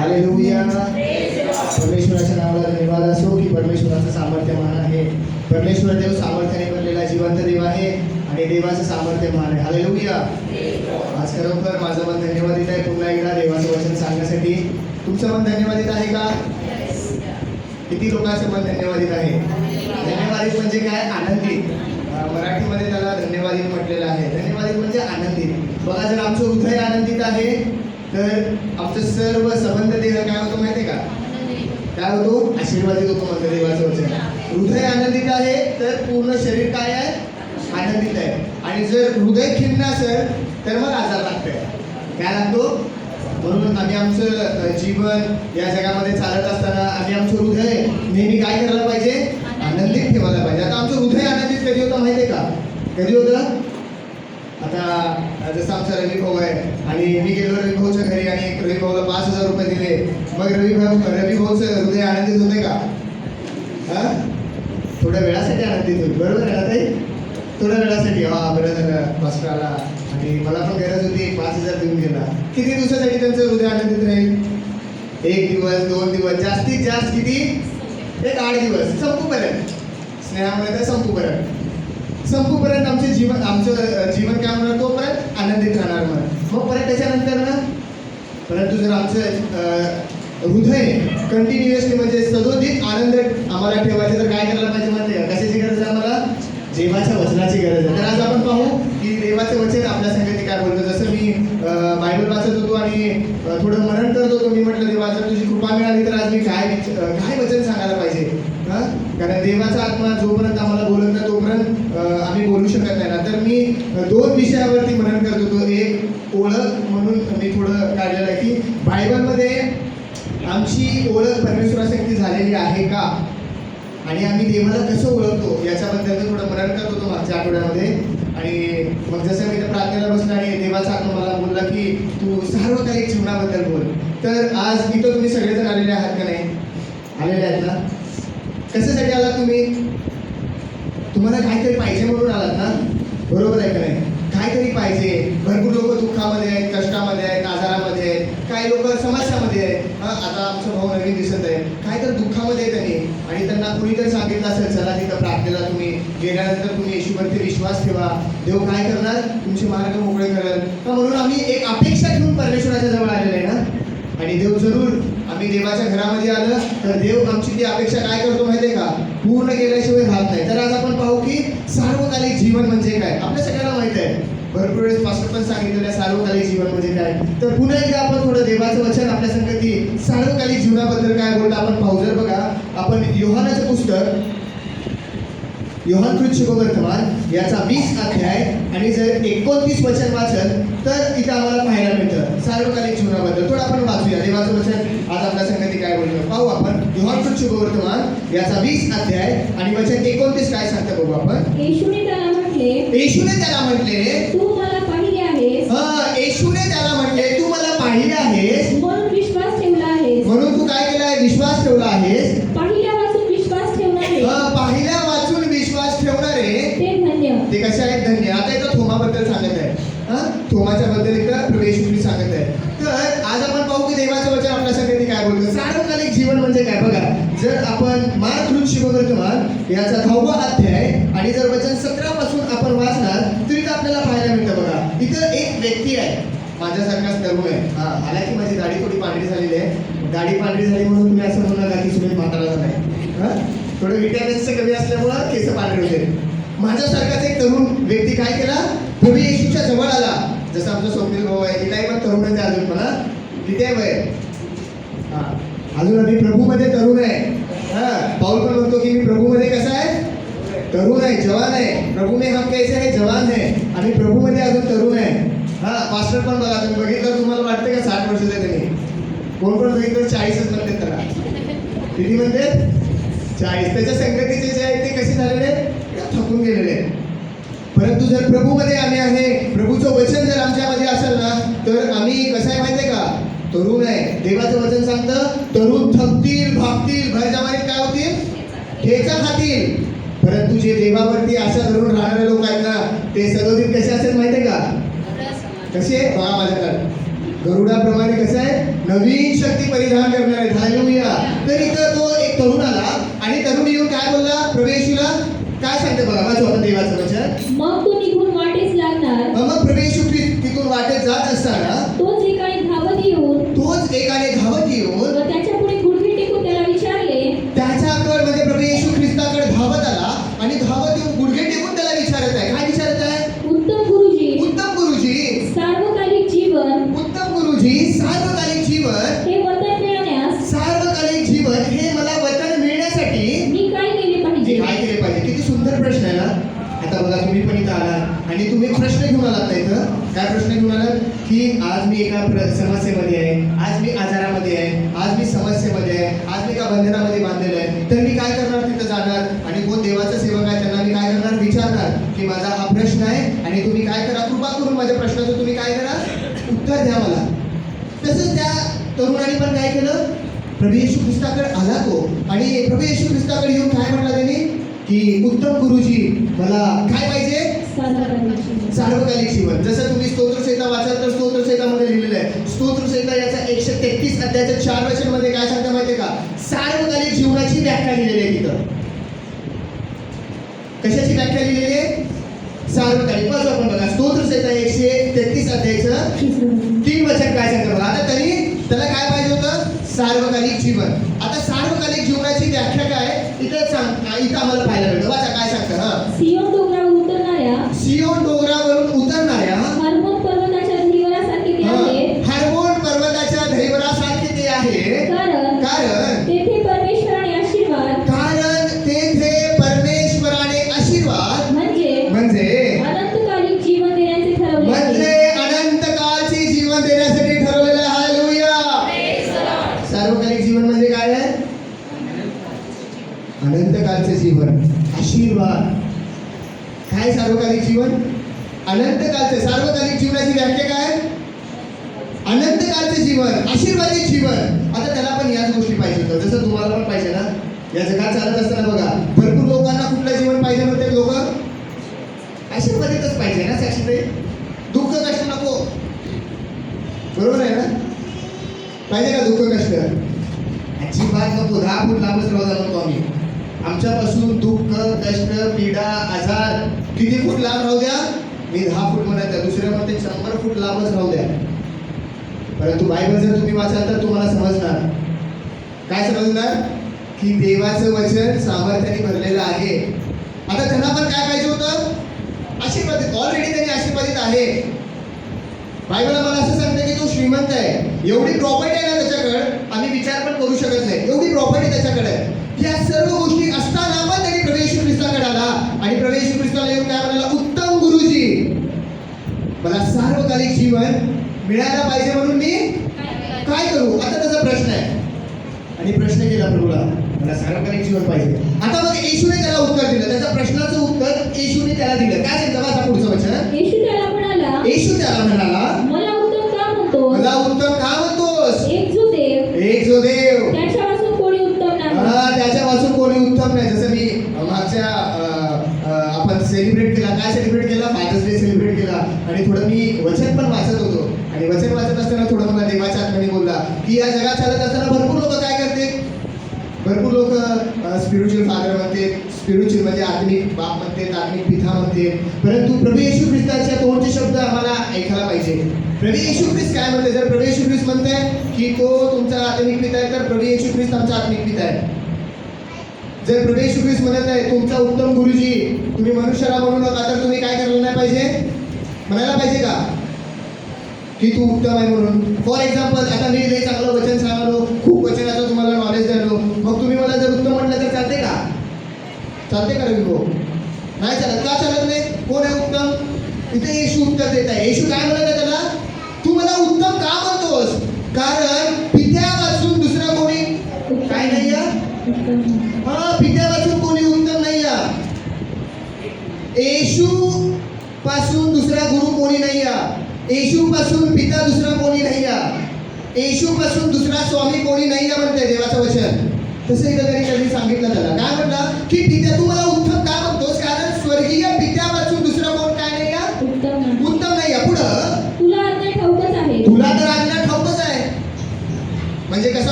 Hallelujah. परमेश्वराच्या नावाला धन्यवाद असो की परमेश्वराचं सामर्थ्य महान आहे. परमेश्वर देव सामर्थ्याने भरलेला जिवंत देव आहे आणि देवाचं सामर्थ्य महान आहे. हालेलुया. आज खरोखर माझं मन धन्यवादित आहे पुन्हा एकदा देवाचं वचन सांगण्यासाठी. तुमचं मन धन्यवादित आहे का? किती लोकांचं मन धन्यवादित आहे? धन्यवादित म्हणजे काय? आनंदित. मराठीमध्ये त्याला धन्यवादित म्हटलेलं आहे. धन्यवादित म्हणजे आनंदित. बघा, जर आमचं हृदय आनंदित आहे तर आमचं सर्व संबंध देह काय होतो माहिती आहे का? काय होतो? आशीर्वादित होतो म्हणतं देवाचं वचन. हृदय आनंदित आहे तर पूर्ण शरीर काय आहे? आनंदित आहे. आणि जर हृदय खिन्न असेल तर मग आजार लागतोय. काय लागतो? म्हणून आम्ही आमचं जीवन या जगामध्ये चालत असताना आम्ही आमचं हृदय नेहमी काय करायला पाहिजे? आनंदित ठेवायला पाहिजे. आता आमचं हृदय आनंदित कधी होतं माहिती आहे का? कधी होतं? आता जसं आमचा रवी भाऊ आहे आणि मी गेलो रवी भाऊच्या घरी आणि रवी भाऊला 5,000 रुपये दिले, मग रवी भाऊचं हृदय आनंदित होते का? हां, थोड्या वेळासाठी आनंदित होईल. बरोबर आहे ना ताई? थोड्या वेळासाठी. बरं झालं पास्टर आला आणि मला पण गरज होती, 5,000 देऊन गेला. किती दिवसासाठी त्यांचं हृदय आनंदित राहील? 1 दिवस, 2 दिवस, जास्तीत जास्त किती? 8 दिवस. संपूपर्यंत, स्नेहामुळे तर संपूपर्यंत आमचं जीवन काय म्हणणार? तोपर्यंत आनंदित राहणार. मग परत त्याच्यानंतर ना, परंतु जर आमचं हृदय कंटिन्युअसली म्हणजे सदोदित आनंद आम्हाला ठेवायचं तर काय करायला पाहिजे माहिती आहे? कशाची गरज आहे आम्हाला? देवाच्या वचनाची गरज आहे. तर आज आपण पाहू की देवाचं वचन आपल्या संगती काय बोलतं. जसं मी बायबल वाचत होतो आणि थोडं मनन करत होतो. मी म्हटलं देवा, जर तुझी कृपा मिळाली तर आज मी काय वचन सांगायला पाहिजे. कारण देवाचा आत्मा जोपर्यंत आम्हाला बोलत नाही तोपर्यंत आम्ही बोलू शकत नाही ना. तर मी 2 विषयावरती मनन करत होतो. एक ओळख म्हणून मी थोडं काढलेलं आहे की बायबलमध्ये आमची ओळख परमेश्वरासाठी झालेली आहे का आणि आम्ही देवाला कसं ओळखतो याच्याबद्दल मी थोडं मनन करत होतो मागच्या आठवड्यामध्ये. आणि मग जसं मी त्या प्रार्थनेला बसलो आणि देवाचा आत्मा मला बोलला की तू सार्वकालिक जीवनाबद्दल बोल. तर आज इथं तुम्ही सगळेजण आलेले आहात का नाही? आलेले आहेत ना? कशासाठी आलात तुम्ही? तुम्हाला काहीतरी पाहिजे म्हणून आलात ना? बरोबर आहे का नाही? काहीतरी पाहिजे. भरपूर लोक दुःखामध्ये आहेत, कष्टामध्ये आहेत, आजारामध्ये आहेत, काही लोक समस्यामध्ये आहेत. आता आमचा भाऊ नवीन दिसत आहे, काय तर दुःखामध्ये आहे त्यांनी आणि त्यांना कुणीतरी सांगितलं असेल चला तिथं प्रार्थनेला तुम्ही गेल्यानंतर तुम्ही येशूवरती विश्वास ठेवा, देव काय करणार? तुमचे मार्ग मोकळे करेल. म्हणून आम्ही एक अपेक्षा घेऊन परमेश्वराच्या जवळ आलेले आहे ना. आणि देव जरूर, आम्ही देवाच्या घरामध्ये आलं तर देव आमची ती अपेक्षा काय करतो माहिती आहे का? पूर्ण केल्याशिवाय राहत नाही. तर आज आपण पाहू की सार्वकालिक जीवन म्हणजे काय. आपल्या सगळ्यांना माहिती आहे, भरपूर वेळेस पास्टर पण सांगितलेलं आहे सार्वकालिक जीवन म्हणजे काय. तर पुन्हा एकदा आपण थोडं देवाचं वचन आपल्या संगती सार्वकालिक जीवनाबद्दल काय बोलतं आपण पाहू. जर बघा आपण योहानाचं पुस्तक, योहान शुभवर्तमान याचा 20 अध्याय आणि जर 29 वचन वाचन तर इथं आम्हाला पाहायला मिळतं सार्वकालिक जीवनाबद्दल. थोडं आपण वाचूया देवाचं वचन आज आपल्या संगती काय बोलतो पाहू आपण. योहान शुभवर्तमान याचा 20 अध्याय आणि वचन 29 काय सांगतं बघू आपण. येशूने त्याला म्हटले तू मला पाहिले आहेस. येशूने त्याला म्हटले तू मला पाहिले आहेस म्हणून विश्वास ठेवला आहेस. म्हणून तू काय केलाय? विश्वास ठेवला आहेस. पाहिल्या वाचून विश्वास ठेवणारे पाहिल्या वाचून विश्वास ठेवणारे ते धन्य. ते कसे आहेत? धन्य. आता इथं थोमाबद्दल सांगत आहे. थोमाच्या बद्दल इथं प्रवेश सांगत आहे. तर आज आपण पाहू की देवाचं वचन आपल्या संगती काय बोलतं. सार्वकालिक जीवन म्हणजे काय बघा. जर आपण मार्क शुभवर्तमान याचा 10वा अध्याय आणि जर वचन 17 पासून आपण वाचणार तर इथं आपल्याला पाहायला मिळतं बघा. इथं एक व्यक्ती आहे, माझ्यासारखाच तरुण आहे. आला की माझी दाढी थोडी पांढरी झालेली आहे. दाढी पांढरी झाली म्हणून तुम्ही असं म्हणू नका की सुरेश म्हातारा नाही. थोडं विटॅमिन्सचं कमी असल्यामुळं केस पांढरे होते. माझ्यासारखाच एक तरुण व्यक्ती काय केला? प्रभू येशूच्या जवळ आला. जसं आमचा स्वप्नील भाऊ आहे, तिलाही पण तरुण आहे अजून म्हणा. किती आहे वय? अजून आम्ही प्रभूमध्ये तरुण आहे. पाऊल पण म्हणतो की मी प्रभूमध्ये कसा आहे? तरुण आहे, जवान आहे. प्रभू में हम कैसे आहे? जवान आहे. आणि प्रभूमध्ये अजून तरुण आहे. पास्टर पण बघा, तुम्ही बघितलं तुम्हाला वाटतं का 60 वर्षाचे त्यांनी? कोण बघितलं 40च म्हणतात त्याला. किती म्हणते? 40. त्याच्या संगतीचे जे आहेत ते कसे झालेले? थकून गेलेले. परंतु जर प्रभूमध्ये आम्ही आहे, प्रभूचं वचन जर आमच्यामध्ये असेल ना तर आम्ही कसं आहे माहिती आहे का? तरुण आहे. देवाचं वचन सांगतं तरुण थकतील, भागतील, भरजमारीत काय होतील? ठेचा खातील. परंतु जे देवावरती आशा धरून राहणारे लोक आहेत ना ते सदोदित कसे असेल माहिती आहे का? कसे? बघा माझ्याकडे गरुडाप्रमाणे कसं आहे, नवीन शक्ती परिधान करणार आहे. हालेलुया. तर इथं तो एक तरुण आला आणि तरुण येऊन काय बोलला प्रभू येशूला, काय सांगते बघा वाचू आपण देवाचं वचन. मग तो निघून वाटेस लागणार. मग प्रभू येशू ख्रिस्त तिथून वाटेत जात असताना तोच एकाने धावत येऊन धावत येऊन व त्याच्या पुढे गुडघे टेकून त्याला विचारले. त्याच्याकडे म्हणजे प्रभू येशू ख्रिस्ताकडे धावत आला आणि धावत येऊन गुडघे टेकून त्याला विचारत आहे. काय विचारत आहे? उत्तम गुरुजी, उत्तम गुरुजी, सार्वकालिक जीवन, उत्तम गुरुजी, सार्वकालिक जीवन, हे वचन मिळवण्यास सार्वकालिक जीवन हे मला वचन मिळण्यासाठी मी काय केले मी पाहिजे? काय केले पाहिजे. किती सुंदर प्रश्न आहे ना. आता बघा तुम्ही पण इथं आलात आणि तुम्ही प्रश्न घेऊन आलात ना इथं. काय प्रश्न घेऊन आलात की आज मी एका समस्येमध्ये आहे, आज मी आजारामध्ये आहे, आज मी समस्येमध्ये आहे, आज मी एका बंधनामध्ये बांधलेलो आहे. तर मी काय करणार? तिथं जाणार आणि कोण देवाचा सेवक आहे त्यांना मी काय करणार? विचारणार की माझा हा प्रश्न आहे आणि तुम्ही काय करा, कृपा करून माझ्या प्रश्नाचं तुम्ही काय करा, उत्तर द्या मला. तसंच त्या तरुणाने पण काय केलं, प्रभू येशू ख्रिस्ताकडे आला तो आणि प्रभू येशू ख्रिस्ताकडे येऊन काय म्हटलं त्यांनी की उत्तम गुरुजी मला काय पाहिजे? सार्वकालिक जीवन. सार्वकालिक जीवन. जसं तुम्ही स्तोत्रसंहिता वाचाल तर स्तोत्रसंहितामध्ये लिहिलेलं आहे. स्तोत्रसंहिता याचा 133 अध्यायाच्या 4 वचनमध्ये काय सांगतं माहितीये का? सार्वकालिक जीवनाची व्याख्या लिहिलेली आहे तिथं. कशाची व्याख्या लिहिलेली आहे? सार्वकालिक. बघा आपण बघा स्तोत्रसंहिता 133 अध्यायाचं 3 वचन काय सांगतं बघा. आता त्याला काय पाहिजे होतं? सार्वकालिक जीवन. आता सार्वकालिक जीवनाची व्याख्या काय इथं आम्हाला पाहायला मिळतं. वाचा काय सांगतं. हा, सियोन डोंगरावर उतरणाऱ्या सियोन डोंगरावरून उतरणाऱ्या हर्मोन पर्वताच्या धीवरासारखे ते आहे. हार्मोन पर्वताच्या धैवरासारखे ते आहे. कारण तेथे परमेश्वराने आशीर्वाद म्हणजे अनंतकालिक जीवन देण्याचे ठरवले म्हणजे आहे. अनंतकाळची जीवन देण्यासाठी ठरवलेलं आहे. हालेलुया. सार्वकालिक जीवन म्हणजे काय आहे? अनंतकाळचे जीवन, आशीर्वाद. काय सार्वकालिक जीवन? अनंतकाळचे. सार्वकालिक जीवनाची व्याख्या काय? अनंतकाळचे जीवन, आशीर्वादित जीवन. आता त्याला पण याच गोष्टी पाहिजे होतं, जसं तुम्हाला पण पाहिजे ना. या जगात चालत असताना बघा भरपूर लोकांना कुठलं जीवन पाहिजे होते? लोक आशीर्वादितच पाहिजे ना. साक्षीताई, दुःख कष्ट नको. बरोबर आहे ना? पाहिजे का दुःख कष्ट? अजिबात नको. 10 फूट लांबच राहू नको आम्ही. आमच्यापासून दुःख कष्ट पीडा आजार किती फूट लांब राहू द्या. मी 10 फूट म्हणत आहे, दुसऱ्या म्हणते 100 फूट लांबच राहू द्या. परंतु बायबल जर तुम्ही वाचाल तर तुम्हाला समजणार. काय समजणार? की देवाचं वचन सामर्थ्याने भरलेलं आहे. आता त्यांना पण काय पाहिजे होतं? आशीर्वादित. ऑलरेडी त्यांनी आशीर्वादित आहे. बायबल आम्हाला असं सांगतं की तो श्रीमंत आहे. एवढी प्रॉपर्टी आहे ना त्याच्याकडे, आम्ही विचार पण करू शकत नाही. एवढी प्रॉपर्टी त्याच्याकडे आहे. या सर्व गोष्टी असताना पण त्यांनी प्रभू येशू ख्रिस्ताकडे आला आणि प्रभू येशू ख्रिस्ताला येऊन काय म्हणाला? उत्तम गुरुजी, मला सार्वकालिक जीवन मिळायला पाहिजे म्हणून मी काय करू? आता त्याचा प्रश्न आहे आणि प्रश्न केला प्रभूला, मला सार्वकालिक जीवन पाहिजे. आता मग येशूने त्याला उत्तर दिलं. त्याच्या प्रश्नाचं उत्तर येशूने त्याला दिलं. काय सांगतं वाचा पुढचं वचन. येशू त्याला म्हणाला, मला उत्तम का म्हणतोस? मला उत्तम का म्हणतोस? एक जो देव त्याच्यापासून कोणी उत्तम नाही. त्याच्यापासून कोणी उत्तम नाही. जसं मी मागच्या आपण सेलिब्रेट केला. काय सेलिब्रेट केला? फादर्स डे सेलिब्रेट केला आणि थोडं मी वचन पण वाचत होतो आणि वचन वाचत असताना थोडं मला देवाच्या आत्म्याने बोलला की या जगात चालत असताना भरपूर लोक काय करते, भरपूर लोक स्पिरिच्युअल फादर म्हणते, स्पिरिच्युअल म्हणजे आत्मिक बाप म्हणते, आत्मिक पिता म्हणते. परंतु प्रभू येशू ख्रिस्ताच्या तोंडचे शब्द आम्हाला ऐकायला पाहिजे. प्रभू येशू ख्रिस्त काय म्हणते? जर प्रभू येशू ख्रिस्त म्हणते की तो तुमचा आत्मिक पिता आहे, तर प्रभू येशू ख्रिस्त आमचा आत्मिक पिता आहे. जर प्रभू येशू ख्रिस्त म्हणत आहे तुमचा उत्तम गुरुजी, तुम्ही मनुष्याला म्हणू नका, तर तुम्ही काय करायला नाही पाहिजे? म्हणायला पाहिजे का की तू उत्तम आहे म्हणून? फॉर एक्झाम्पल, आता मी लई चांगलं वचन सांगालो, खूप वचनाचं तुम्हाला नॉलेज द्यालो, मग तुम्ही मला जर उत्तम म्हटलं तर चालते का? चालते का रवी भाऊ? नाही चालत. का चालत नाही? कोण आहे उत्तम? इथे येशू उत्तर देत आहे. येशू काय म्हणत आहे त्याला? तू मला उत्तम का म्हणतोस? कारण पित्यापासून दुसरा कोणी काय नाही या. पित्यापासून कोणी उत्तम नाही या. येशू पासून दुसरा गुरु कोणी नाही या. येशू पासून पिता दुसरा कोणी नाही या. येशू पासून दुसरा स्वामी कोणी नाही या म्हणते देवाचं वचन. तसं एकदा त्यांनी सांगितलं त्याला. काय म्हटला की पित्या तू मला उत्तम का म्हणतोस? कारण स्वर्गीय पित्यापासून दुसरा कोण काय नाही या, उत्तम नाही या. पुढं तुला तर आज्ञा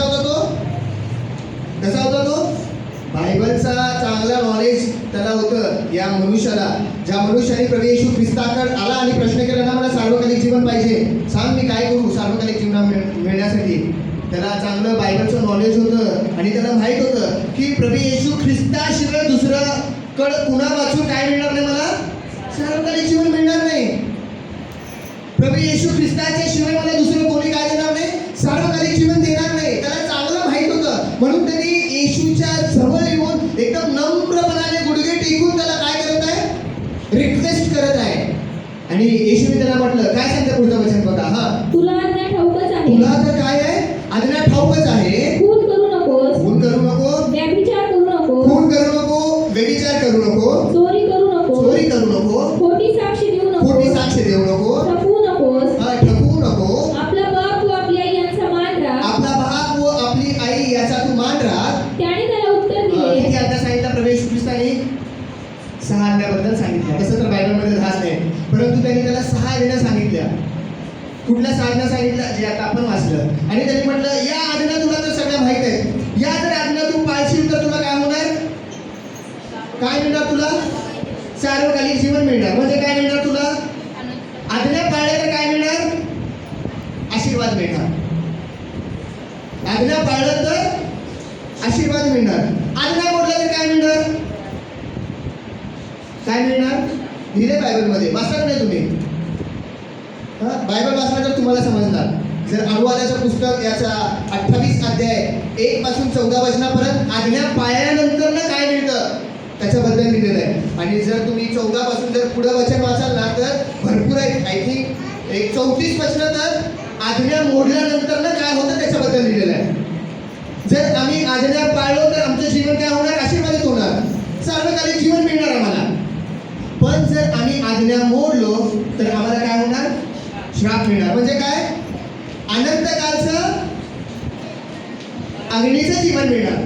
होता तो? कसा होता तो? बायबलचा चांगला नॉलेज त्याला होतं. या मनुष्याला, ज्या मनुष्याने प्रभू येशू ख्रिस्ताकडे आला आणि प्रश्न केला ना, मला सार्वकालिक जीवन पाहिजे, सांग मी काय करू सार्वकालिक जीवन मिळण्यासाठी. त्याला चांगलं बायबलचं नॉलेज होतं आणि त्याला माहीत होतं की प्रभू येशू ख्रिस्ताशिवाय दुसरं कुणा वाचून काय मिळणार नाही, मला सार्वकालिक जीवन मिळणार नाही. प्रभू येशू ख्रिस्ताच्या शिवाय मला दुसरं कोणी काय देणार नाही, सार्वकालिक जीवन देणार नाही. त्याला चांगलं माहीत होतं. म्हणून त्यांनी येशूच्या जवळ येऊन एकदम नम्रपणाने गुडघे टेकून त्याला काय करत आहे, रिक्वेस्ट करत आहे. आणि येशूने त्याला म्हटलं, काय सांगतं पुढचं वचन बघा. हा, तुला आज्ञा ठाऊकच आहे. तुला तर काय आहे, आज्ञा ठाऊकच आहे. खून करू नकोस. खून करू नको. व्यभिचार करू नको. खून करू नको. व्यभिचार करू नको. चोरी करू नको. चोरी करू नको. खोटी साक्षी देऊ नको. खोटी साक्ष देऊ नको. ठपवू नकोस. ठपवू नको. आपला बाप व आपली आई यांचा मान राख. आपला बाप व आपली आई याचा तू मान राख. त्याने त्याला उत्तर दिले, किती आता सांगितलं प्रभू येशू ख्रिस्ताने? 6 आज्ञाबद्दल सांगितलं. तसं तर बायबलमध्ये 10 नाही, परंतु त्यांनी त्याला 6 आज्ञा सांगितल्या. कुठल्या 6 आज्ञा सांगितल्या, जे आता आपण वाचलं. आणि त्यांनी म्हटलं, या आज्ञा तुला तर सगळ्या माहित आहेत, या जर आज्ञा तू पाळशील तर तुला काय होणार, काय मिळणार तुला, सार्वकालिक जीवन मिळणार. म्हणजे काय मिळणार तुला, आज्ञा पाळल्या तर काय मिळणार, आशीर्वाद मिळणार. आज्ञा पाळलं तर आशीर्वाद मिळणार. आज्ञा मोडला तर काय मिळणार, काय मिळणार. लिहिले बायबलमध्ये, वाचणार नाही तुम्ही, बायबल वाचला तर तुम्हाला समजणार. जर अनुवादाचं पुस्तक याचा 28 अध्याय 1 पासून 14 वचनापर्यंत आज्ञा पाळल्यानंतर ना काय मिळतं त्याच्याबद्दल लिहिलेलं आहे. आणि जर तुम्ही 14 पासून जर पुढं वचन वाचाल ना तर भरपूर आहेत. आय थिंक एक 34 वचन तर आज्ञा मोडल्यानंतर ना काय होतं त्याच्याबद्दल लिहिलेलं आहे. जर आम्ही आज्ञा पाळलो तर आमचं जीवन काय होणार, आशीर्वादित होणार, सार्वकालिक जीवन मिळणार आम्हाला. पण जर आम्ही आज्ञा मोडलो तर आम्हाला काय होणार, श्राप मिळणार. म्हणजे काय, अनंतकालचं अग्नीचं जीवन मिळणार,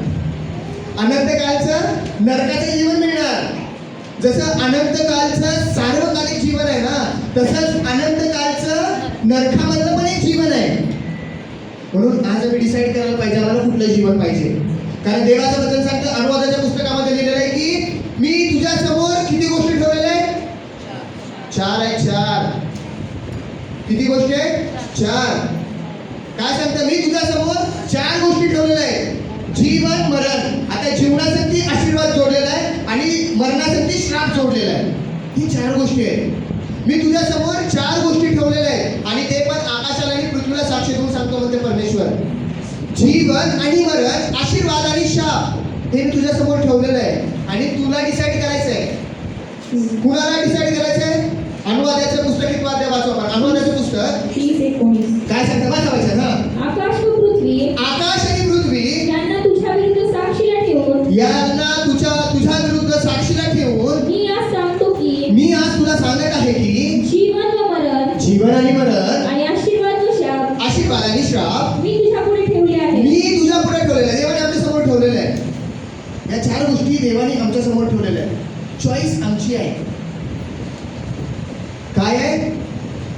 अनंतकालचं नरकाचं जीवन मिळणार. जसं अनंतकालचं सार्वकालिक जीवन आहे ना, तसंच अनंतकालचं नरकामधलं पण एक जीवन आहे. म्हणून आज आम्ही डिसाईड करायला पाहिजे आम्हाला कुठलं जीवन पाहिजे. कारण देवाचं वचन सांगतं, अनुवादाच्या पुस्तकामध्ये लिहिलेलं आहे की मी तुझ्या समोर किती गोष्टी ठेवलेल्या आहेत, 4 आहेत. 4 किती गोष्टी आहेत, 4. काय सांगतं, मी तुझ्या समोर 4 गोष्टी ठेवलेल्या आहेत, जीवन मरण. आता जीवनासाठी आशीर्वाद जोडलेला आहे आणि मरणासाठी श्राप जोडलेला आहे. ही 4 गोष्टी आहेत. मी तुझ्या समोर 4 गोष्टी ठेवलेल्या आहेत आणि ते पण आकाशाला आणि पृथ्वीला साक्षी देऊन सांगतो म्हणते परमेश्वर. जीवन आणि मरण, आशीर्वाद आणि शाप, हे मी तुझ्या समोर ठेवलेलं आहे. आणि तुला डिसाईड करायचं आहे. कुणाला डिसाईड करायचं आहे, अनुवादाचं पुस्तक एक वाद्य वाचवा. अनुवादाचं पुस्तक 30:19 काय सांगतं वाचायचं ना. आकाश व पृथ्वी, आकाश आणि पृथ्वी यांना तुझ्या विरुद्ध साक्षीला ठेवून, यांना तुझ्या विरुद्ध साक्षीला ठेवून मी आज सांगतो की, मी आज तुला सांगत आहे की जीवन व मरण, जीवन आणि मरण, आणि आशीर्वाद व शाप, आशीर्वाद आणि श्राप मी तुझ्या पुढे ठेवले आहे. मी तुझ्या पुढे ठेवलेलं आहे. देवाने आमच्या समोर ठेवलेलं आहे. या 4 गोष्टी देवाने आमच्या समोर ठेवलेल्या आहेत. चॉईस आमची आहे. काय आहे,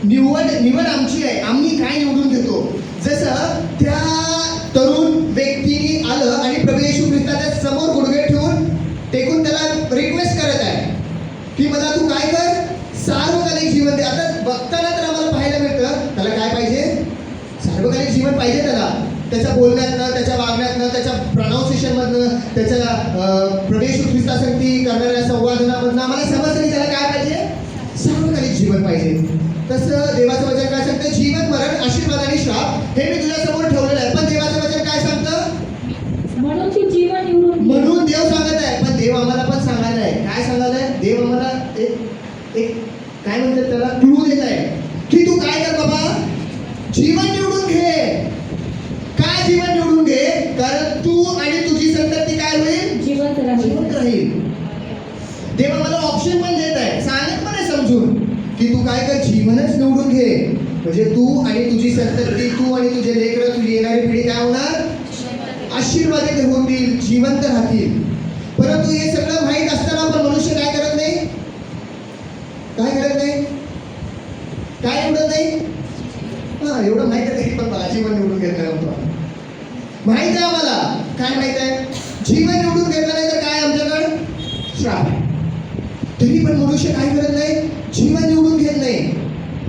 निवड आमची आहे. आम्ही काय निवडून घेतो. जसं त्या तरुण व्यक्तीने आलं आणि प्रभू येशू ख्रिस्ताच्या समोर गुडघे ठेवून टेकून त्याला रिक्वेस्ट करत आहे की मला तू काय कर, सार्वकालिक जीवन दे. आता बघताना तर आम्हाला पाहायला मिळतं त्याला काय पाहिजे, सार्वकालिक जीवन पाहिजे. त्याला त्याच्या बोलण्यातनं, त्याच्या वागण्यातनं, त्याच्या प्रोनाऊन्सिएशनमधनं, त्याच्या प्रभू येशू ख्रिस्तासंगती करणाऱ्या संवादनामधनं आम्हाला समजतं की त्याला काय पाहिजे, सार्वकालिक जीवन पाहिजे. तसं देवाचं वचन काय सांगतं, जीवन मरण, आशीर्वाद आणि श्राप हे मी तुझ्या समोर ठेवलेलं आहे. पण देवाचं वचन काय सांगतं, म्हणून तू जीवन निवडून घे. म्हणून देव सांगत आहे. पण देव आम्हाला पण सांगायला आहे. काय सांगायला आहे, देव आम्हाला एक काय म्हणतात त्याला, क्लू देत आहे की तू काय कर बाबा, जीवन निवडून घे. काय जीवन निवडून घे, कारण तू आणि तुझी संतती काय होईल, जिवंत राहील. देव आम्हाला ऑप्शन पण देत आहे, सांगत पण आहे समजून की तू काय कर, जीवनच निवडून घे. म्हणजे तू आणि तुझी संतती, तू आणि तुझे लेकरं, तुझी येणारी पिढी काय होणार, आशीर्वादित होतील, जिवंत राहतील. परंतु हे सगळं माहीत असताना पण मनुष्य काय करत नाही, काय करत नाही, काय निवडत नाही. एवढं माहिती आहे तरी पण जीवन निवडून घेत नाही होतो. माहित आहे आम्हाला. काय माहित आहे? जीवन निवडून घेतलं नाही तर काय आमच्याकडं? श्राप आहे. तरी पण मनुष्य काय करत नाही? जीवन निवडून घेत नाही.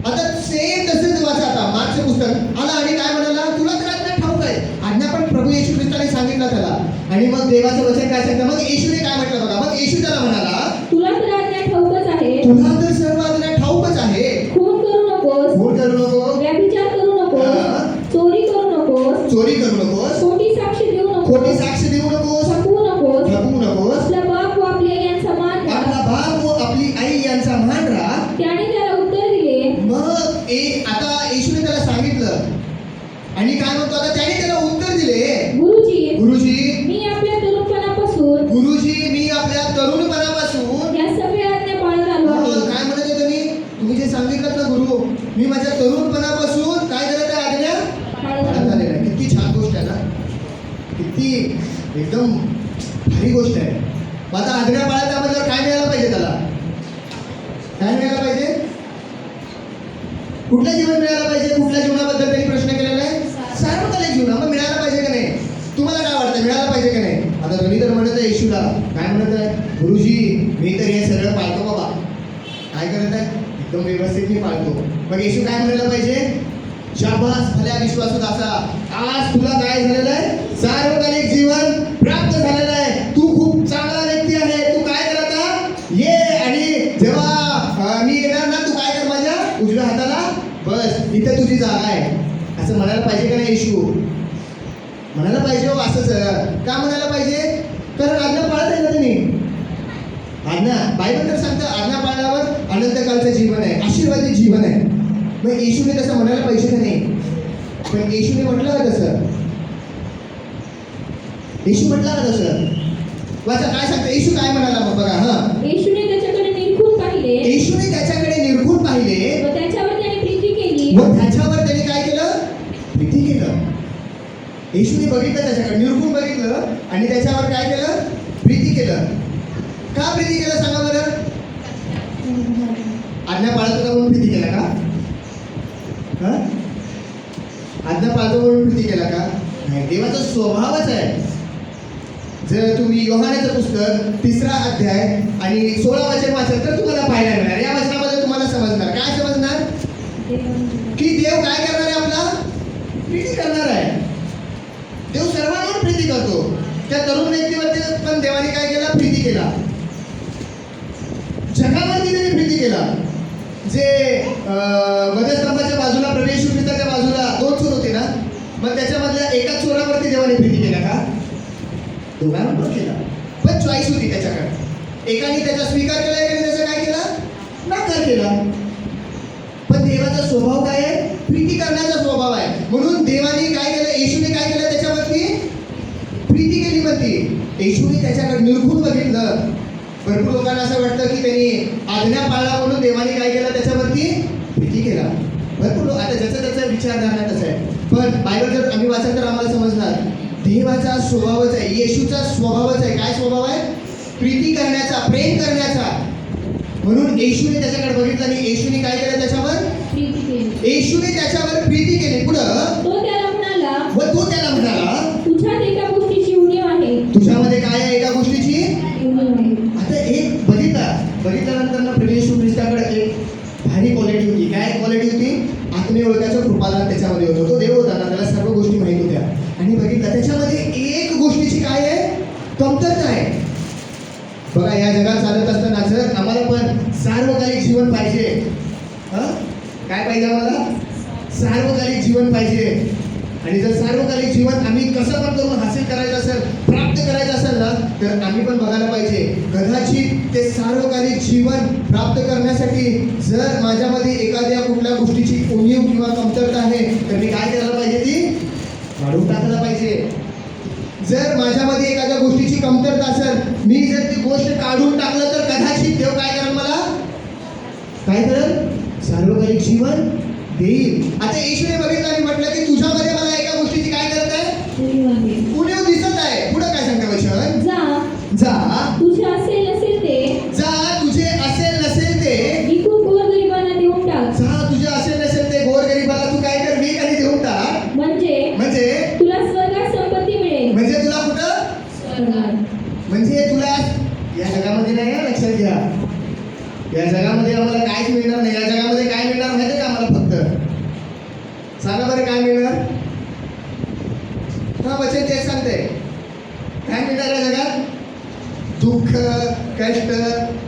आता सेम तसंच वाचा आता मार्कचं पुस्तक आला आणि काय म्हणाला? तुला तर आज्ञा ठाऊक आहे. आज्ञा पण प्रभू येशू ख्रिस्ताने सांगितलं त्याला. आणि मग देवाचं वचन काय सांगतं? मग येशूने काय म्हटलं बघा. मग येशू त्याला म्हणाला, तुला तर आज्ञा ठाऊकच आहे. तुला तर सर्व आज्ञा ठाऊकच आहे. खून करू नकोस, भूल करू नको, व्यभिचार करू नकोस, हा. चोरी करू नकोस, चोरी करू नकोस, खोटी साक्ष देऊ नकोस, खोटी साक्ष देऊ नकोस, ठकवू नकोस, ठगवू नकोस, आपला बाप व आपली आई यांचा मान राख. आपला बाप व आपली आई यांचा मान राख. त्याने त्याला उत्तर दिले, मग आता येशूने त्याला सांगितलं आणि काय म्हणतो आता? त्याने त्याला उत्तर दिले, गुरुजी, गुरुजी, मी आपल्या तरुणपणापासून गुरुजी, मी आपल्या तरुणपणापासून या सगळ्या आज्ञा पाळत आलो आहे. काय म्हणत आहे तुम्ही जे सांगितलं ना गुरु, मी माझ्या तरुणपणापासून काय करत आहे? आज्ञा पाळत पाळत आलो. आलेलं आहे. किती छान गोष्ट आहे ना, किती एकदम भारी गोष्ट आहे. मग आता आज्ञा पाळत त्याबद्दल काय मिळायला पाहिजे त्याला? काय मिळायला पाहिजे? कुठलं जीवन मिळायला पाहिजे? कुठल्या जीवनाबद्दल त्यांनी प्रश्न केलेला आहे? सार्वकालिक जीवन. मग मिळायला पाहिजे का नाही? तुम्हाला काय वाटतं मिळायला पाहिजे का नाही? आता तुम्ही तर म्हणत आहे येशूला, काय म्हणत आहे? गुरुजी, मी तर हे सगळं पाळतो बाबा. काय करत आहे? एकदम व्यवस्थित मी पाळतो. मग येशू काय म्हणायला पाहिजे? शाबास, भल्या विश्वासू दासा, आज तुला काय झालेलं आहे? सार्वकालिक जीवन प्राप्त झालेलं आहे. तू खूप चांगला व्यक्ती आहे. तू काय करत आहे? ये आणि जेव्हा मी येणार ना, तू काय कर? माझ्या उजव्या हाताला बस, इथे तुझी जागा आहे. असं म्हणायला पाहिजे का नाही येशू? म्हणायला पाहिजे हो असंच. का म्हणायला पाहिजे? कारण आज्ञा पाळत आहे ना तुम्ही. आज्ञा बायबल तर सांगतं आज्ञा पाळल्यावर अनंतकालचं जीवन आहे, आशीर्वादित जीवन आहे. मग येशूने तसं म्हणायला पाहिजे का नाही? पण येशूने म्हटलं का तसं? येशू म्हटला का तसं? वाचा काय सांगतं येशू काय म्हणाला मग बघा. हा, येशूने त्याच्याकडे निरखून पाहिले येशूने त्याच्याकडे निरखून पाहिले व त्याच्यावर त्याने प्रीती केली. व त्याच्यावर त्याने काय केलं? प्रीती केलं. येशूने बघितलं त्याच्याकडे, निरखून बघितलं आणि त्याच्यावर काय केलं? प्रीती केलं. का प्रीती केलं सांगा बरं? आज्ञा पाळत होता म्हणून प्रीती केला का? हा? आज्ञा पाळतो म्हणून प्रीती केला का? नाही, देवाचा स्वभावच आहे. जर तुम्ही योहानाचं पुस्तक 3रा अध्याय आणि 16 वचन वाचलं तर तुम्हाला पाहायला मिळणार. या वचनामध्ये तुम्हाला समजणार. काय समजणार? की देव काय करणार आहे? आपला प्रीती करणार आहे. देव सर्वांवर प्रीती करतो. त्या तरुण व्यक्तीवरती पण देवाने काय केलं? प्रीती केला. जगावरती त्याने प्रीती केला. जे वधस्तंभाच्या बाजूला, प्रवेश ख्रिस्ताच्या बाजूला 2 चोर होते ना, मग त्याच्यामधल्या एका चोरावरती देवाने प्रीती केला का? दोघांवर केला. पण चॉईस होती त्याच्याकडे. एकाने त्याचा स्वीकार केला, एकाने त्याचा काय केला? नकार केला. पण देवाचा स्वभाव काय आहे? प्रीती करण्याचा स्वभाव आहे. म्हणून देवाने काय केलं? येशूने काय केलं? त्याच्यावरती प्रीती केली होती. येशूने त्याच्याकडे निरखून बघितलं. भरपूर लोकांना असं वाटतं की त्यांनी आज्ञा पाळला म्हणून देवाने काय केलं? त्याच्यावरती प्रीती केला. भरपूर लोक आता ज्याचा त्याचा विचारधारणा तसा आहे. पण बायबल जर आम्ही वाचलं तर आम्हाला समजणार देवाचा स्वभावच आहे, येशूचा स्वभावच आहे. काय स्वभाव आहे? प्रीती करण्याचा, प्रेम करण्याचा. म्हणून येशूने त्याच्याकडे बघितलं आणि येशूने काय केलं? त्याच्यावर प्रीती केली. येशूने त्याच्यावर प्रीती केली. पुढं तो त्याला म्हणाला, व तो त्याला म्हणाला, तुझ्यात एका गोष्टीची उणीव आहे. तुझ्यामध्ये काय आहे? एका गोष्टीची. उणीव आहे. आता एक बघितल्यानंतर ना प्रभू येशू ख्रिस्ताकडे एक भारी क्वालिटी होती. काय क्वालिटी होती? आत्मीय ओळखाचं कृपादान त्याच्यामध्ये होतं. तो देव होता ना, त्याला सर्व गोष्टी माहीत होत्या. आणि बघितलं त्याच्यामध्ये एक गोष्टीची काय आहे? कमतरता आहे. बघा या जगात चालत असताना जर आम्हाला पण सार्वकालिक जीवन पाहिजे, काय पाहिजे आम्हाला? सार्वकालिक जीवन पाहिजे. आणि जर सार्वकालिक जीवन आम्ही कसं पण करून हासिल करायचं असेल, प्राप्त करायचं असेल ना, तर आम्ही पण बघायला पाहिजे. कदाचित ते सार्वकालिक जीवन प्राप्त करण्यासाठी जर माझ्यामध्ये एखाद्या कुठल्या गोष्टीची उणीव किंवा कमतरता आहे तर मी काय करायला पाहिजे? ती काढून टाकायला पाहिजे. जर माझ्यामध्ये एखाद्या गोष्टीची कमतरता असेल, मी जर ती गोष्ट काढून टाकलं तर कदाचित देव काय करेल? मला काय करेल? सार्वकालिक जीवन देईल. आता येशूने बघितलं आणि म्हटलं की तुझ्यामध्ये मला एका गोष्टीची काय करत आहे? उणीव आहे. उणीव दिसत आहे. पुढे काय सांगतं वचन? जा तुझे असेल नसेल ते, जा तुझे असेल नसेल ते विकून गोरगरिबांना देऊन टाक. जा तुझे असेल नसेल ते गोरगरिबाला तू काय कर? विक आणि देऊन टाक. म्हणजे म्हणजे तुला स्वर्गात संपत्ती म्हणजे तुला कुठं, स्वर्गात. म्हणजे तुला या जगामध्ये नाही आहे, लक्षात घ्या. या जगामध्ये आम्हाला काहीच मिळणार नाही. या जगामध्ये काय मिळणार माहिती आहे का आम्हाला? फक्त सांगा बरं काय मिळणार? हा वचन तेच सांगते. काय मिळणार या जगात? दुःख, कष्ट,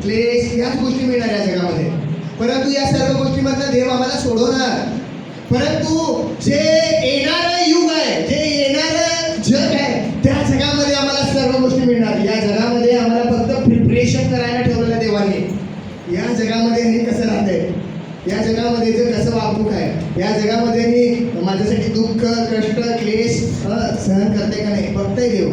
क्लेश याच गोष्टी मिळणार या जगामध्ये. परंतु या सर्व गोष्टीमधनं देव आम्हाला सोडवणार. परंतु जे येणारं युग आहे, जे येणारं जग आहे, त्या जगामध्ये आम्हाला सर्व गोष्टी मिळणार. या जगामध्ये आम्हाला फक्त प्रिपरेशन करायला ठेवलेलं देवाने. या जगामध्ये मी कसं राहते, या जगामध्ये जे कसं वागणूक आहे, या जगामध्ये मी माझ्यासाठी दुःख, कष्ट, क्लेश सहन करते का नाही, बघताय देव.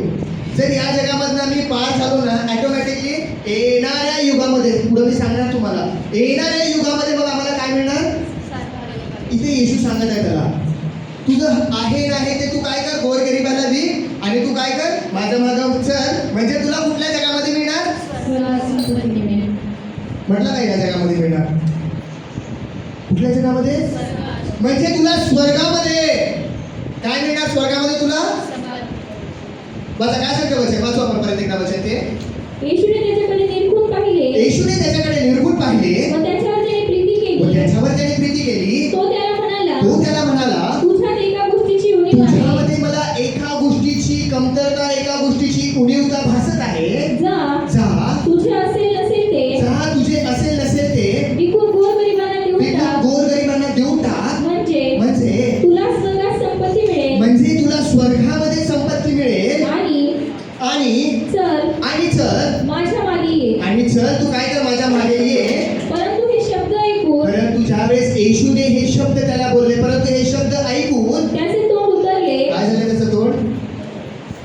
जर या जगामधनं मी पार झालो ना, ऑटोमॅटिकली येणाऱ्या युगामध्ये, पुढे मी सांगणार तुम्हाला, येणाऱ्या युगामध्ये मग आम्हाला काय मिळणार? इथे येशू सांगत आहे त्याला, तुझं आहे नाही ते तू काय कर, गोरगरिबाला दे आणि तू काय कर, माझ्या मागं चल. म्हणजे तुला कुठल्या जगामध्ये मिळणार? म्हटलं काय या जगामध्ये मिळणार? कुठल्या जगामध्ये? म्हणजे तुला स्वर्गामध्ये काय मिळणार? स्वर्गामध्ये तुला माझा काय सांगतो वचन? वाचू आपण परत एकदा वचन ते. येशूने त्याच्याकडे निरखून पाहिले, येशूने त्याच्याकडे निरखून पाहिले व त्याच्यावर त्याने प्रीती व केली. त्याच्यावर त्याने प्रीती केली. तो त्याला म्हणाला, तुझ्यात एका गोष्टीची उणीव आहे. तुझ्यामध्ये मला एका गोष्टीची कमतरता, एका गोष्टीची उणीवता भासत आहे. जा, तुझे असेल नसेल ते जा, तुझे असेल नसेल ते विकून गोरगरिबांना देऊन विकून टाक. गोरगरिबांना देऊन टाक. म्हणजे तुला स्वर्गात संपत्ती मिळेल. म्हणजे तुला स्वर्गामध्ये संपत्ती मिळेल. आणि चल माझ्या मागे ये. आणि चल तू काय कर, माझ्या मागे ये. परंतु हे शब्द ऐकून, परंतु ज्यावेळेस येशूने हे शब्द त्याला बोलले, परंतु हे शब्द ऐकून त्याचे तोंड उतरले. काय झालं त्याचं तोंड?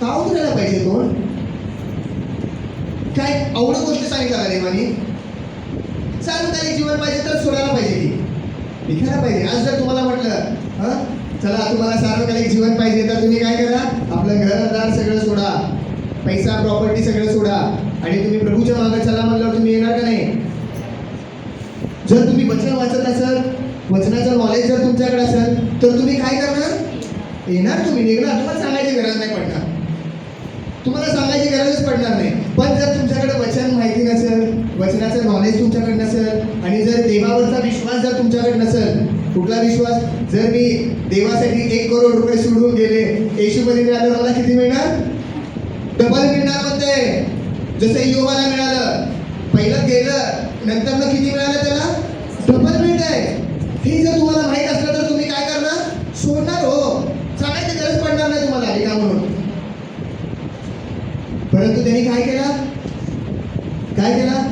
का उतरायला पाहिजे तोंड? काय अवघड गोष्ट सांगितलं का देवानी? सार्वकालिक जीवन पाहिजे तर सोडायला पाहिजे, ती विकायला पाहिजे. आज जर तुम्हाला म्हटलं चला तुम्हाला सार्वकालिक जीवन पाहिजे तर तुम्ही काय करा, आपलं घरदार सगळं सोडा, पैसा प्रॉपर्टी सगळं सोडा आणि तुम्ही प्रभूच्या मागे चला म्हणल्यावर तुम्ही येणार का नाही? जर तुम्ही वचन वाचत असाल, वचनाचं नॉलेज जर तुमच्याकडे असेल तर तुम्ही काय करणार? येणार, तुम्ही निघणार. तुम्हाला सांगायची गरज नाही पडणार, तुम्हाला सांगायची गरजच पडणार नाही. पण जर तुमच्याकडे वचन माहिती नसेल, वचनाचं नॉलेज तुमच्याकडे नसेल आणि जर देवावरचा विश्वास जर तुमच्याकडे नसेल, कुठला विश्वास? जर मी देवासाठी 1 करोड रुपये सोडून गेले, येशूमध्ये मिळालं मला किती मिळणार? डबल मिळणार म्हणते. जसं योबाला मिळालं, पहिलं गेलं नंतर मग किती मिळालं त्याला? डबल मिळत आहे. हे जर तुम्हाला माहीत असलं तर तुम्ही काय करणार? सोडणार. हो, सांगायची गरज पडणार नाही तुम्हाला आली का म्हणून. परंतु त्यांनी काय केला? काय केला?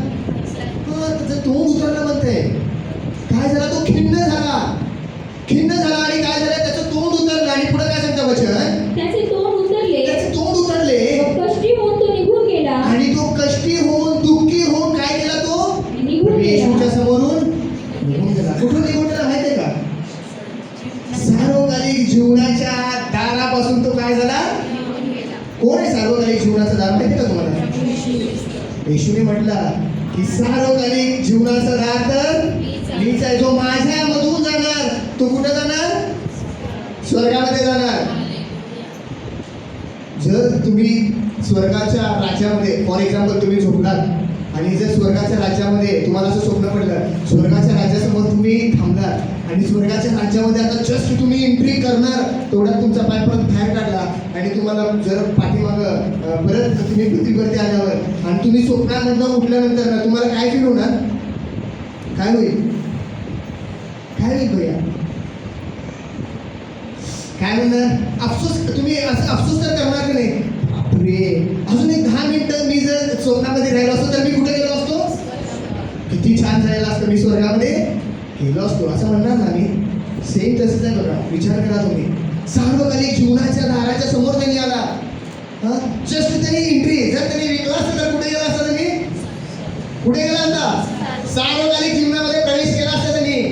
त्याचं तोंड उतरलं म्हणते. काय झाला? तो खिन्न झाला आणि काय झालं? त्याचं तोंड उतरलं आणि पुढे काय सांगतं वचन? त्याचे तोंड उतरले कष्टी होऊन तो निघून गेला. आणि तो कष्टी होऊन, दुःखी होऊन काय केला? तो निघून येशूच्या गेला. समोरून निघून गेला. कुठून निघून गेला माहितीये का? सार्वकालिक जीवनाच्या दारापासून तो काय झाला? कोण आहे सार्वकालिक जीवनाचा दार माहिती का तुम्हाला? येशूने म्हटला की सार्वकालिक जीवनाचा दार तर मीच आहे. जो माझ्यामधून जाणार तो कुठे जाणार? स्वर्गामध्ये जाणार. जर तुम्ही स्वर्गाच्या राज्यामध्ये, फॉर एक्झाम्पल तुम्ही झोपलात आणि जर स्वर्गाच्या राज्यामध्ये तुम्हाला असं स्वप्न पडलं, स्वर्गाच्या राज्यासमोर तुम्ही थांबलात आणि स्वर्गाच्या राज्यामध्ये आता जस्ट तुम्ही एंट्री करणार, तेवढ्यात तुमचा पाय परत बाहेर काढला आणि तुम्हाला जर पाठीमागं परत तुम्ही पृथ्वीवरती आल्यावर आणि तुम्ही स्वप्नामधनं उठल्यानंतर ना तुम्हाला काय फील होणार? काय होईल? काय होईल भैया? काय म्हणणार? अफसोस. तुम्ही असं अफसोस तर करणार की नाही? बापरे, अजून एक 10 मिनिटं मी जर स्वप्नामध्ये राहिलो असतो तर मी कुठे गेलो असतो? किती छान झालेलं असतं, मी स्वर्गामध्ये गेलो असतो असं म्हणणार ना मी. सेम तसंच आहे बघा. विचार करा तुम्ही, सार्वकालिक जीवनाच्या दाराच्या समोर त्यांनी आला. जस्ट त्यांनी एंट्री, जर त्यांनी विकला असतं तर कुठे गेला असता? त्यांनी कुठे गेला असता? सार्वकालिक जीवनामध्ये प्रवेश केला असता त्यांनी.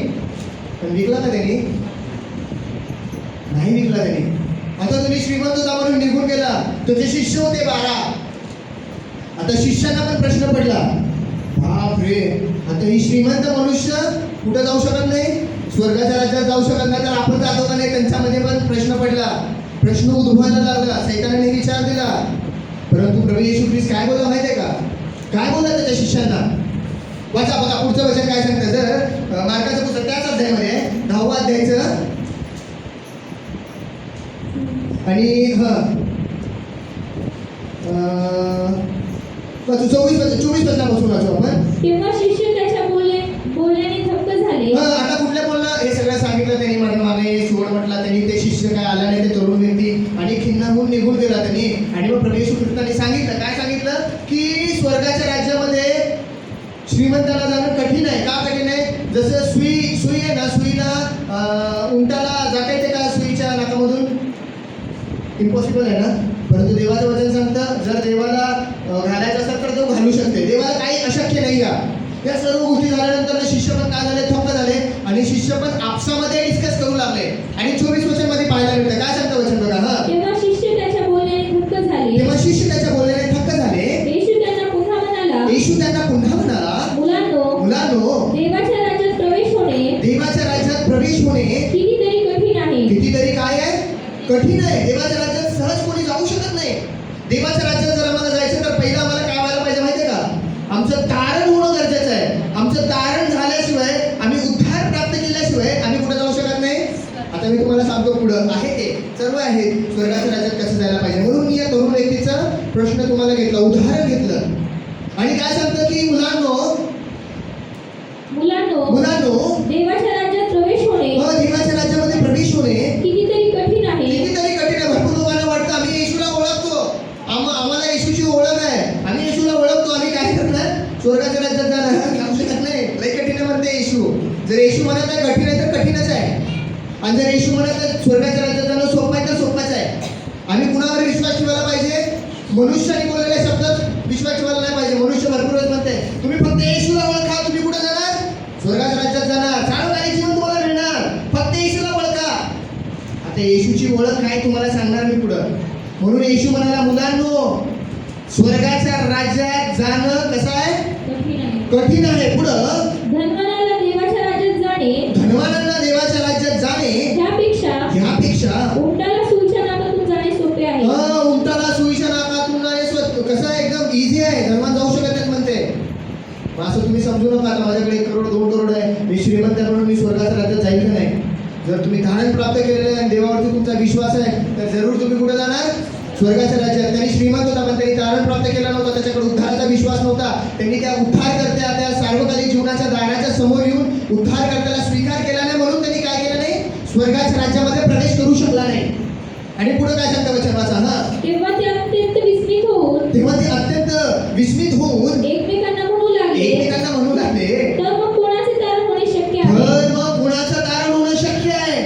पण विकला का त्यांनी? नाही विकला त्यांनी. आता तुम्ही श्रीमंत होता म्हणून निघून गेला. तुझे शिष्य होते 12. आता शिष्यांना पण प्रश्न पडला, बाप रे, आता ही श्रीमंत मनुष्य कुठं जाऊ शकत नाही, स्वर्गाच्या राज्यात जाऊ शकत नाही, तर आपण जातो का नाही? त्यांच्यामध्ये पण प्रश्न पडला. प्रश्न उद्भवायला लागला, सैतानाने विचार दिला. परंतु प्रभू येशू ख्रिस्त काय बोलला माहिती आहे का? काय बोलला त्याच्या शिष्यांना? वाचा बघा पुढचं वचन काय सांगतं. जर मार्काचं पुस्तक त्याच अध्यायामध्ये 10व्या अध्यायाचं आणि 24 पासून वाचू आपण. तेव्हा शिष्य त्याच्या बोलण्याने थक्क झाले. आता कुठल्या बोलला हे सगळं सांगितलं त्यांनी. मागे सोड म्हटला त्यांनी. ते शिष्य काय आला नाही, ते तरुण व्यक्ती आणि खिन्न होऊन निघून गेला त्यांनी. आणि मग प्रभू येशू ख्रिस्ताने सांगितलं, काय सांगितलं की स्वर्गाच्या राज्यामध्ये श्रीमंताला जाणं कठीण आहे. का कठीण आहे? जसं सुई आहे ना, सुईला उंटाला जाता येते का सुईच्या नाकामधून? इम्पॉसिबल आहे ना. परंतु देवाचं वचन सांगतं जर देवाला घालायचं असेल तर तो घालू शकते. देवाला काही अशक्य नाही आहे. या सर्व गोष्टी झाल्यानंतर शिष्य पण काय झाले? थक्क झाले. आणि शिष्य पण आपसामध्ये डिस्कस करू लागले. आणि 24 वचनमध्ये पाहायला मिळतं. काय सांगतं वचन बघा. तेव्हा शिष्य त्याच्या बोलण्याने थक्क झाले. तेव्हा शिष्य त्याच्या बोलण्याने थक्क झाले. येशू त्यांना पुन्हा म्हणाला, मुलांनो, देवाच्या राज्यात प्रवेश होणे कितीतरी कठीण आहे. कितीतरी काय आहे? कठीण आहे. देवाच्या राज्यात सहज कोणी जाऊ शकत नाही. देवाच्या राज्यात जर आम्हाला जायचं तर पहिलं आम्हाला काय व्हायला पाहिजे माहिती आहे का? आमचं तारण होणं गरजेचं आहे. आमचं तारण झाल्याशिवाय, आम्ही उद्धार प्राप्त केल्याशिवाय आम्ही कुठे जाऊ शकत नाही. आता मी तुम्हाला सांगतो पुढं आहे ते सर्व आहे स्वर्गाच्या राज्यात कसं जायला पाहिजे. म्हणून मी या तरुण व्यक्तीचा प्रश्न तुम्हाला घेतला, उदाहरण घेतलं. आणि काय सांगतं की मुलांनो, देवाच्या राज्यात प्रवेश होणे, देवाच्या राज्यामध्ये प्रवेश होणे कितीतरी कठीण आहे. कितीतरी कठीण आहे. भरपूर लोकांना वाटतं आम्ही येशूला ओळखतो, आम्हाला येशूची ओळख आहे, आम्ही येशूला ओळखतो, आम्ही काय करणार? स्वर्गाच्या राज्यात जाणार जाऊ शकत नाही. लई कठीण आहे म्हणते येशू. जर येशू म्हणत आहे कठीण आहे तर कठीणच आहे. आणि जर येशू म्हणत आहे स्वर्गाच्या राज्यात जाणं सोपं आहे तर सोपंच आहे. आम्ही कुणावर विश्वास ठेवायला पाहिजे? मनुष्याने बोललेल्या शब्दात विश्वास ठेवायला नाही पाहिजे. मनुष्य भरपूरच म्हणते तुम्ही फक्त येशूला ओळखा, तुम्ही कुठे जाणार? स्वर्गाच्या राज्यात जाणार, चांगलं जीवन तुम्हाला मिळणार. फक्त येशूला ओळखा. आता येशूची ओळख काय तुम्हाला सांगणार मी पुढं. म्हणून येशू म्हणाला, मुलांनो, स्वर्गाच्या राज्यात जाणं कसं आहे? कठीण आहे. पुढं धनवानाला देवाच्या राज्यात जाणे ह्यापेक्षा उंटाला सुईच्या नाकातून जाणे सोपे आहे. उंटाला सुईच्या नाकातून जाणे कसं आहे? एकदम इझी आहे. धनवान जाऊ शकत नाही म्हणते. असं तुम्ही समजू नका आता माझ्याकडे 1 करोड 2 करोड आहे, मी श्रीमंत आहे म्हणून मी स्वर्गाच्या राज्यात जाईल का नाही. जर तुम्ही धारण प्राप्त केलेलं आहे आणि देवावरती तुमचा विश्वास आहे तर जरूर तुम्ही कुठे जाणार? स्वर्गाच्या राज्यात. त्यांनी श्रीमंत होता पण त्यांनी तारण प्राप्त केला नव्हता. त्याच्याकडे उद्धाराचा विश्वास नव्हता. त्यांनी त्या उद्धारकर्त्या, त्या सार्वकालिक जीवनाच्या दाराच्या समोर येऊन उद्धारकर्त्याला स्वीकार केला नाही. म्हणून त्यांनी काय केलं नाही? स्वर्गाच्या राज्यामध्ये प्रवेश करू शकला नाही. आणि पुढे काय सांगतं वचन वाचा. तेव्हा ते अत्यंत विस्मित होऊन एकमेकांना म्हणू लागले तर मग कोणाचे तारण होणे शक्य आहे? मग कुणाचं तारण होणं शक्य आहे?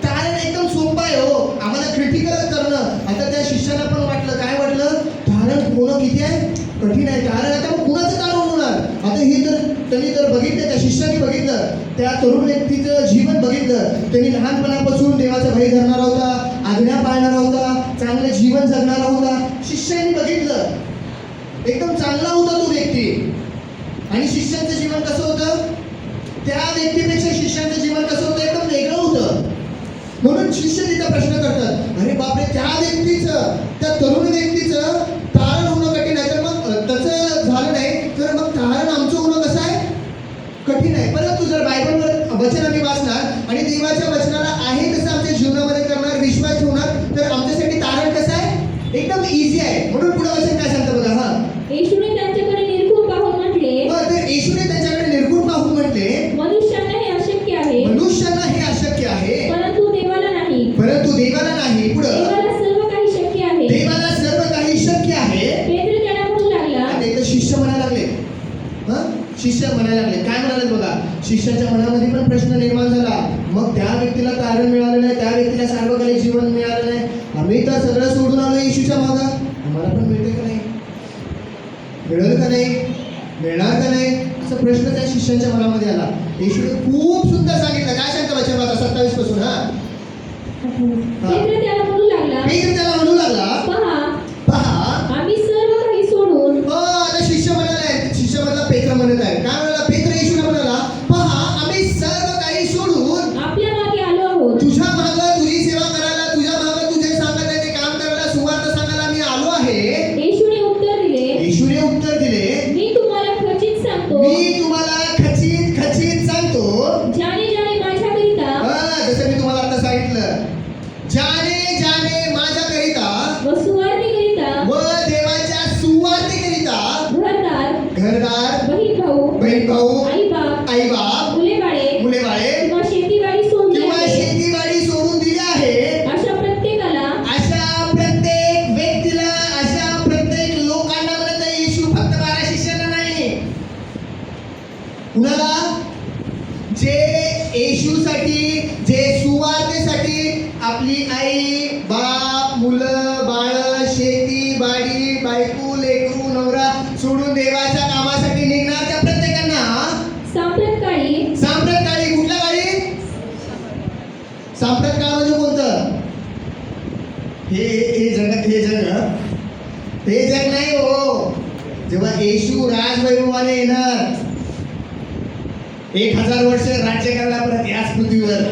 तारण एकदम सोपं आहे हो. आम्हाला क्रिटिकल करणं. आता त्या शिष्याला पण वाटलं, काय वाटलं? तारण होणं किती आहे? कठीण आहे. तारण आता मग कुणाचं तारण होणार? आता हे तर त्यांनी जर बघितलं, त्या शिष्याने बघितलं, त्या तरुण व्यक्तीचं जीवन बघितलं. त्यांनी लहानपणापासून देवाचा भय धरणारा होता, आज्ञा पाळणारा होता, चांगलं जीवन जगणारा होता. शिष्याने बघितलं एकदम चांगला होता तो व्यक्ती. आणि शिष्यांचं जीवन कसं होतं? त्या व्यक्तीपेक्षा शिष्यांचं जीवन कसं होतं? एकदम वेगळं होतं. म्हणून शिष्य तिचा प्रश्न करतात, अरे बापरे, त्या व्यक्तीचं, त्या तरुण व्यक्तीचं तारण होणं कठीण आहे, तर मग त्याचं झालं नाही तर मग तारण आमचं होणं कसं आहे? कठीण आहे. परंतु जर बायबलवर वचन आम्ही वाचणार आणि देवाच्या वचनाला आहे तसं आमच्या जीवनामध्ये करणार, विश्वास ठेवणार, तर आमच्यासाठी तारण कसं आहे? एकदम इझी आहे. म्हणून पुढे वचन काय सांगतं बघा. येशूने त्यांच्याकडे निरखून पाहून म्हटले, मनुष्यांना हे अशक्य आहे, परंतु देवाला नाही. पुढे देवाला सर्व काही शक्य आहे. पेत्र त्याला म्हणू लागला. आता इथं शिष्य म्हणायला लागले. काय म्हणाले बघा. शिष्याच्या मनामध्ये पण प्रश्न निर्माण झाला. मग त्या व्यक्तीला तारण मिळालं नाही, त्या व्यक्तीला सार्वकालिक जीवन मिळालं नाही. आम्ही तर सगळं सोडून आलो येशूच्या मागं. आम्हाला पण मिळते का नाही? मिळेल का नाही? मिळणार का नाही? असा प्रश्न त्या शिष्यांच्या मनामध्ये आला. येशूने खूप सुंदर सांगितलं. काय सांगतं वचन वाचा 27 पासून. पेत्र त्याला म्हणू लागला, पहा, आम्ही सर्व काही सोडून. आता शिष्य म्हणाला, पेत्र म्हणत आहे. काय म्हणाला? पेत्र येशूला म्हणाला, पहा, आम्ही सर्व काही सोडून आपल्या मागे आलो आहोत. तुझ्या मागं तुझी सेवा करायला, तुझ्या मागं तुझे बहीण भाऊ, आई बाप, आई बाप, मुले बाळे मुले बाळे किंवा शेतीवाडी सोडली किंवा आहे, शेतीवाडी सोडून दिली आहे, अशा प्रत्येकाला अशा प्रत्येक व्यक्तीला, अशा प्रत्येक लोकांना म्हणत आहे येशू फक्त 12 शिष्यांना नाही, कुणाला? जे येशूसाठी, जे सुवार्तेसाठी आपली आई बाप, मुलं बाळ, शेती बाडी, बायको लेकरू नवरा सोडून देवाच्या कामासाठी निघणार त्या प्रत्येकांना सांप्रत काळी, कुठल्या काळी? सांप्रत काळ म्हणजे कोणतं? हे जग नाही हो. जेव्हा येशू राजवैभवाने येणार, 1000 वर्ष राज्य करायला परत याच पृथ्वीवर,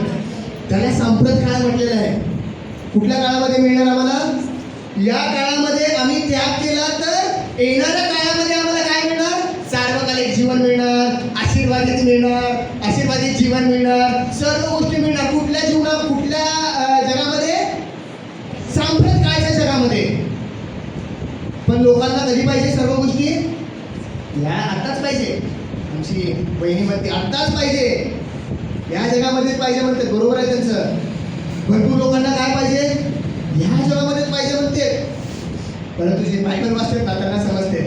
त्याला सांप्रत काळ म्हटलेलं आहे. कुठल्या काळामध्ये मिळणार आम्हाला? या काळामध्ये आम्ही त्याग केला तर येणाऱ्या काळामध्ये आम्हाला काय मिळणार? सार्वकालिक जीवन मिळणार, आशीर्वादित मिळणार, आशीर्वादित जीवन मिळणार, सर्व गोष्टी मिळणार. कुठल्या जीवनात, कुठल्या जगामध्ये? सांप्रत काळच्या जगामध्ये. पण लोकांना कधी पाहिजे सर्व गोष्टी? या आताच पाहिजे. आमची बहिणी म्हणते आत्ताच पाहिजे, या जगामध्येच पाहिजे म्हणते. बरोबर आहे त्यांचं. भरपूर लोकांना काय पाहिजे? ह्या जगामध्येच पाहिजे म्हणते. परंतु जे बायबल वाचतात ना त्यांना समजते.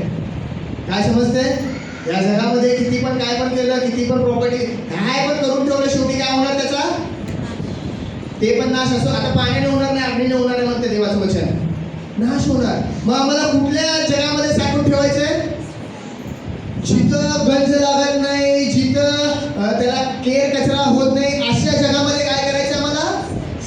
काय समजते? या जगामध्ये किती पण काय पण केलं, किती पण प्रॉपर्टी काय पण करून ठेवलं, शेवटी काय होणार त्याचा? ते पण नाश असो. आता पाण्याने होणार नाही, अग्नीने होणार आहे म्हणते देवाचं वचन. नाश होणार. मग आम्हाला कुठल्या जगामध्ये साठवून ठेवायचंय? जिथं गंज लागत नाही, जिथं त्याला केर कचरा होत नाही, अशा जगामध्ये काय करायचं आम्हाला?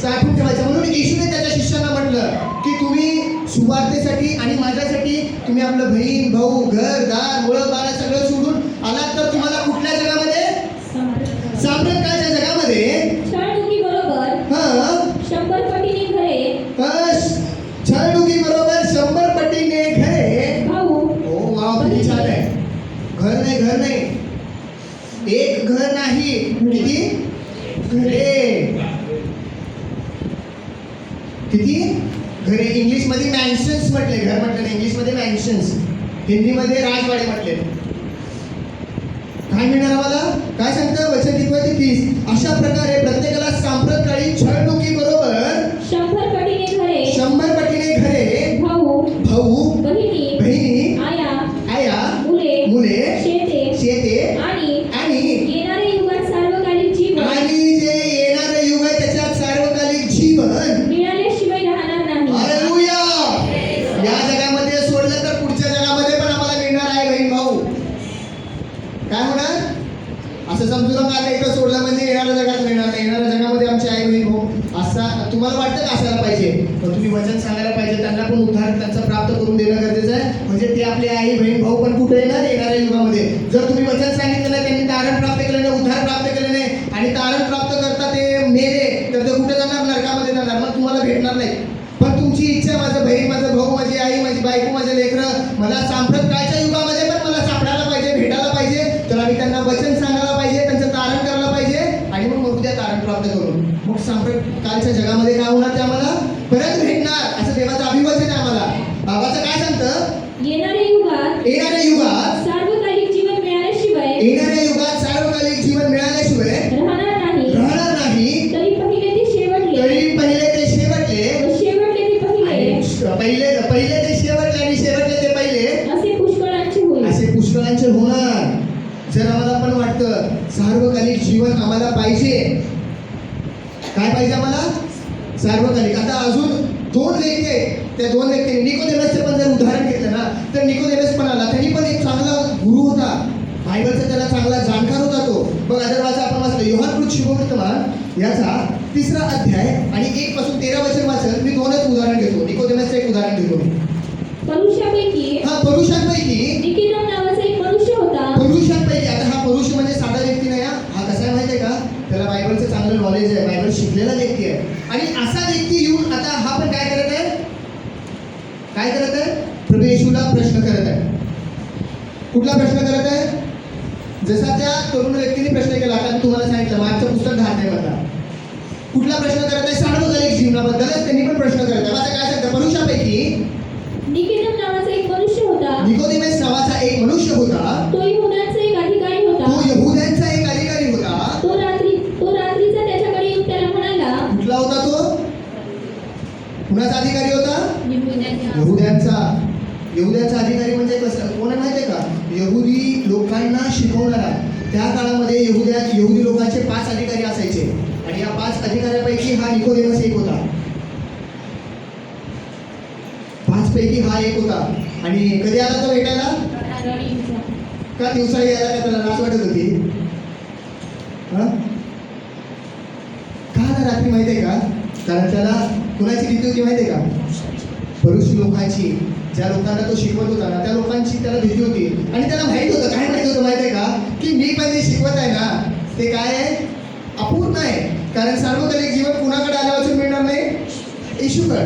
साठवून ठेवायचं. म्हणून येशूने त्याच्या शिष्यांना म्हटलं की तुम्ही सुवार्तेसाठी आणि माझ्यासाठी तुम्ही आपलं बहीण भाऊ, घर दार, मुलं बाळ सगळं सोडून आलात तर तुम्हाला कुठल्या जगामध्ये? सांप्रत काळच्या जगामध्ये छळणुकी बरोबर हा 100 पटीने घरे, छळणुकी बरोबर 100 पटीने घरे. भाऊ, हो वाव, किती छान आहे. घर नाही, एक घर नाही, किती घरे? किती घरे? इंग्लिशमध्ये मॅन्शन्स म्हटले, घर म्हटलं नाही, इंग्लिशमध्ये मॅन्शन्स, हिंदीमध्ये राजवाडे म्हटले. काय मिळणार आम्हाला? काय सांगतं वचन 30. अशा प्रकारे प्रत्येकाला सांप्रत काळी छळणुकी बरोबर 100 पटीने घरे, 100 पटीने घरे, भाऊ, बहिणी, आया, मुले, शेते आणि येणाऱ्या युगात सार्वकालिक जीवन, आणि जे येणारं युग आहे त्याच्यात सार्वकालिक जीवन मिळाल्याशिवाय राहणार नाही. हालेलुया. या जगामध्ये सोडलं तर पुढच्या जगामध्ये पण आम्हाला मिळणार आहे बहीण भाऊ. काय होणार? असं समजू नका आता इथं सोडलं म्हणजे येणाऱ्या जगात मिळणार नाही. येणाऱ्या जगामध्ये आमचे आई बहीण भाऊ असा तुम्हाला वाटतं का असायला पाहिजे? पण तुम्ही वचन सांगायला पाहिजे, त्यांना पण उद्धार त्यांचा प्राप्त करून देणं गरजेचं आहे. म्हणजे ते आपले आई बहीण भाऊ पण कुठे येणार? येणाऱ्या युगामध्ये. जर तुम्ही वचन सांगितलं नाही, त्यांनी तारण प्राप्त केलं नाही, उद्धार प्राप्त केलं नाही आणि तारण प्राप्त करता ते मेले तर ते कुठे जाणार? नरकामध्ये जाणार. मग तुम्हाला भेटणार नाही. पण तुमची इच्छा, माझं बहीण, माझं भाऊ, माझी आई, माझी बायको, माझे लेकरं मला सांप्रत काळच्या युगामध्ये पण मला सापडायला पाहिजे, भेटायला पाहिजे. तर आम्ही त्यांना वचन सांगायला पाहिजे, त्यांचं तारण करायला पाहिजे आणि मग उद्या तारण प्राप्त करून मग सांप्रत काळच्या जगामध्ये काय होणार? ते आम्हाला परत भेटणार असं देवाचं अभिवचन आहे आम्हाला. बाबाचं काय सांगतं? येणाऱ्या युगात सार्वकालिक जीवन मिळाल्याशिवाय राहणार नाही. तरी पहिले ते शेवटले, पहिले ते शेवटले आणि शेवटले ते पहिले असे पुष्कळांचे होणार. जर आम्हाला पण वाटतं सार्वकालिक जीवन आम्हाला पाहिजे, काय पाहिजे आम्हाला? सार्वकालिक. आता अजून 2 व्यक्ती आहेत. त्या 2 व्यक्तींनी निकोदेमसचं पण जर उदाहरण घेतलं ना तर निकोदेमस पण आला. त्यांनी पण एक चांगला गुरु होता, बायबलचा त्याला चांगला जाणकार होता तो. बघ अदरवाचा आपण वाचलं योहान शुभवर्तमान याचा 3रा अध्याय आणि 1 पासून 13 वचन वाचलं. मी 2च उदाहरण घेतो. निकोदेमसचं एक उदाहरण घेतो. पुरुषांपैकी निकोदेम नावाचा एक मनुष्य होता. पुरुषांपैकी, आता हा पुरुष म्हणजे साधा व्यक्ती नाही. हा कसा आहे माहिती आहे का? त्याला बायबलचं चांगलं नॉलेज आहे, बायबल शिकलेला व्यक्ती आहे. आणि असा व्यक्ती येऊन आता हा पण काय करत आहे? प्रभू येशूला प्रश्न करत आहे. कुठला प्रश्न करत आहे? जसा त्या तरुण व्यक्तीने प्रश्न केला, आता मी तुम्हाला सांगितलं मागचं पुस्तक 10 अध्यायामधला. कुठला प्रश्न करत आहे? सार्वकालिक जीवनाबद्दलच त्यांनी पण प्रश्न करत आहे. माझं काय सांगतं? पुरुषापैकी निकोदेम नावाचा एक मनुष्य होता. निकोदेमस नावाचा एक मनुष्य होता. तो यहुद्यांचा एक अधिकारी होता. अधिकारी होता? यहुद्यांचा अधिकारी म्हणजे कसं कोण आहे माहिती आहे का? यहुदी लोकांना शिकवणारा. त्या काळामध्ये यहुदी लोकांचे 5 अधिकारी असायचे आणि या 5 अधिकाऱ्यापैकी हा निकोदेमस एक होता. 5 पैकी हा एक होता. आणि कधी आला तो भेटायला? का दिवसा यायला का त्याला लाज वाटत होती? का आला रात्री माहिती आहे का? कारण त्याला कुणाची भीती होती माहिती आहे का? फरीसी लोकांची. ज्या लोकांना तो शिकवत होता ना त्या लोकांची त्याला भीती होती. आणि त्याला माहित होतं, काय माहित होतं माहिती आहे का? की मी पण जे शिकवत आहे ना ते काय आहे? अपूर्ण आहे. कारण सार्वकालिक जीवन कुणाकडे आल्यापासून मिळणार नाही? येशूकडे.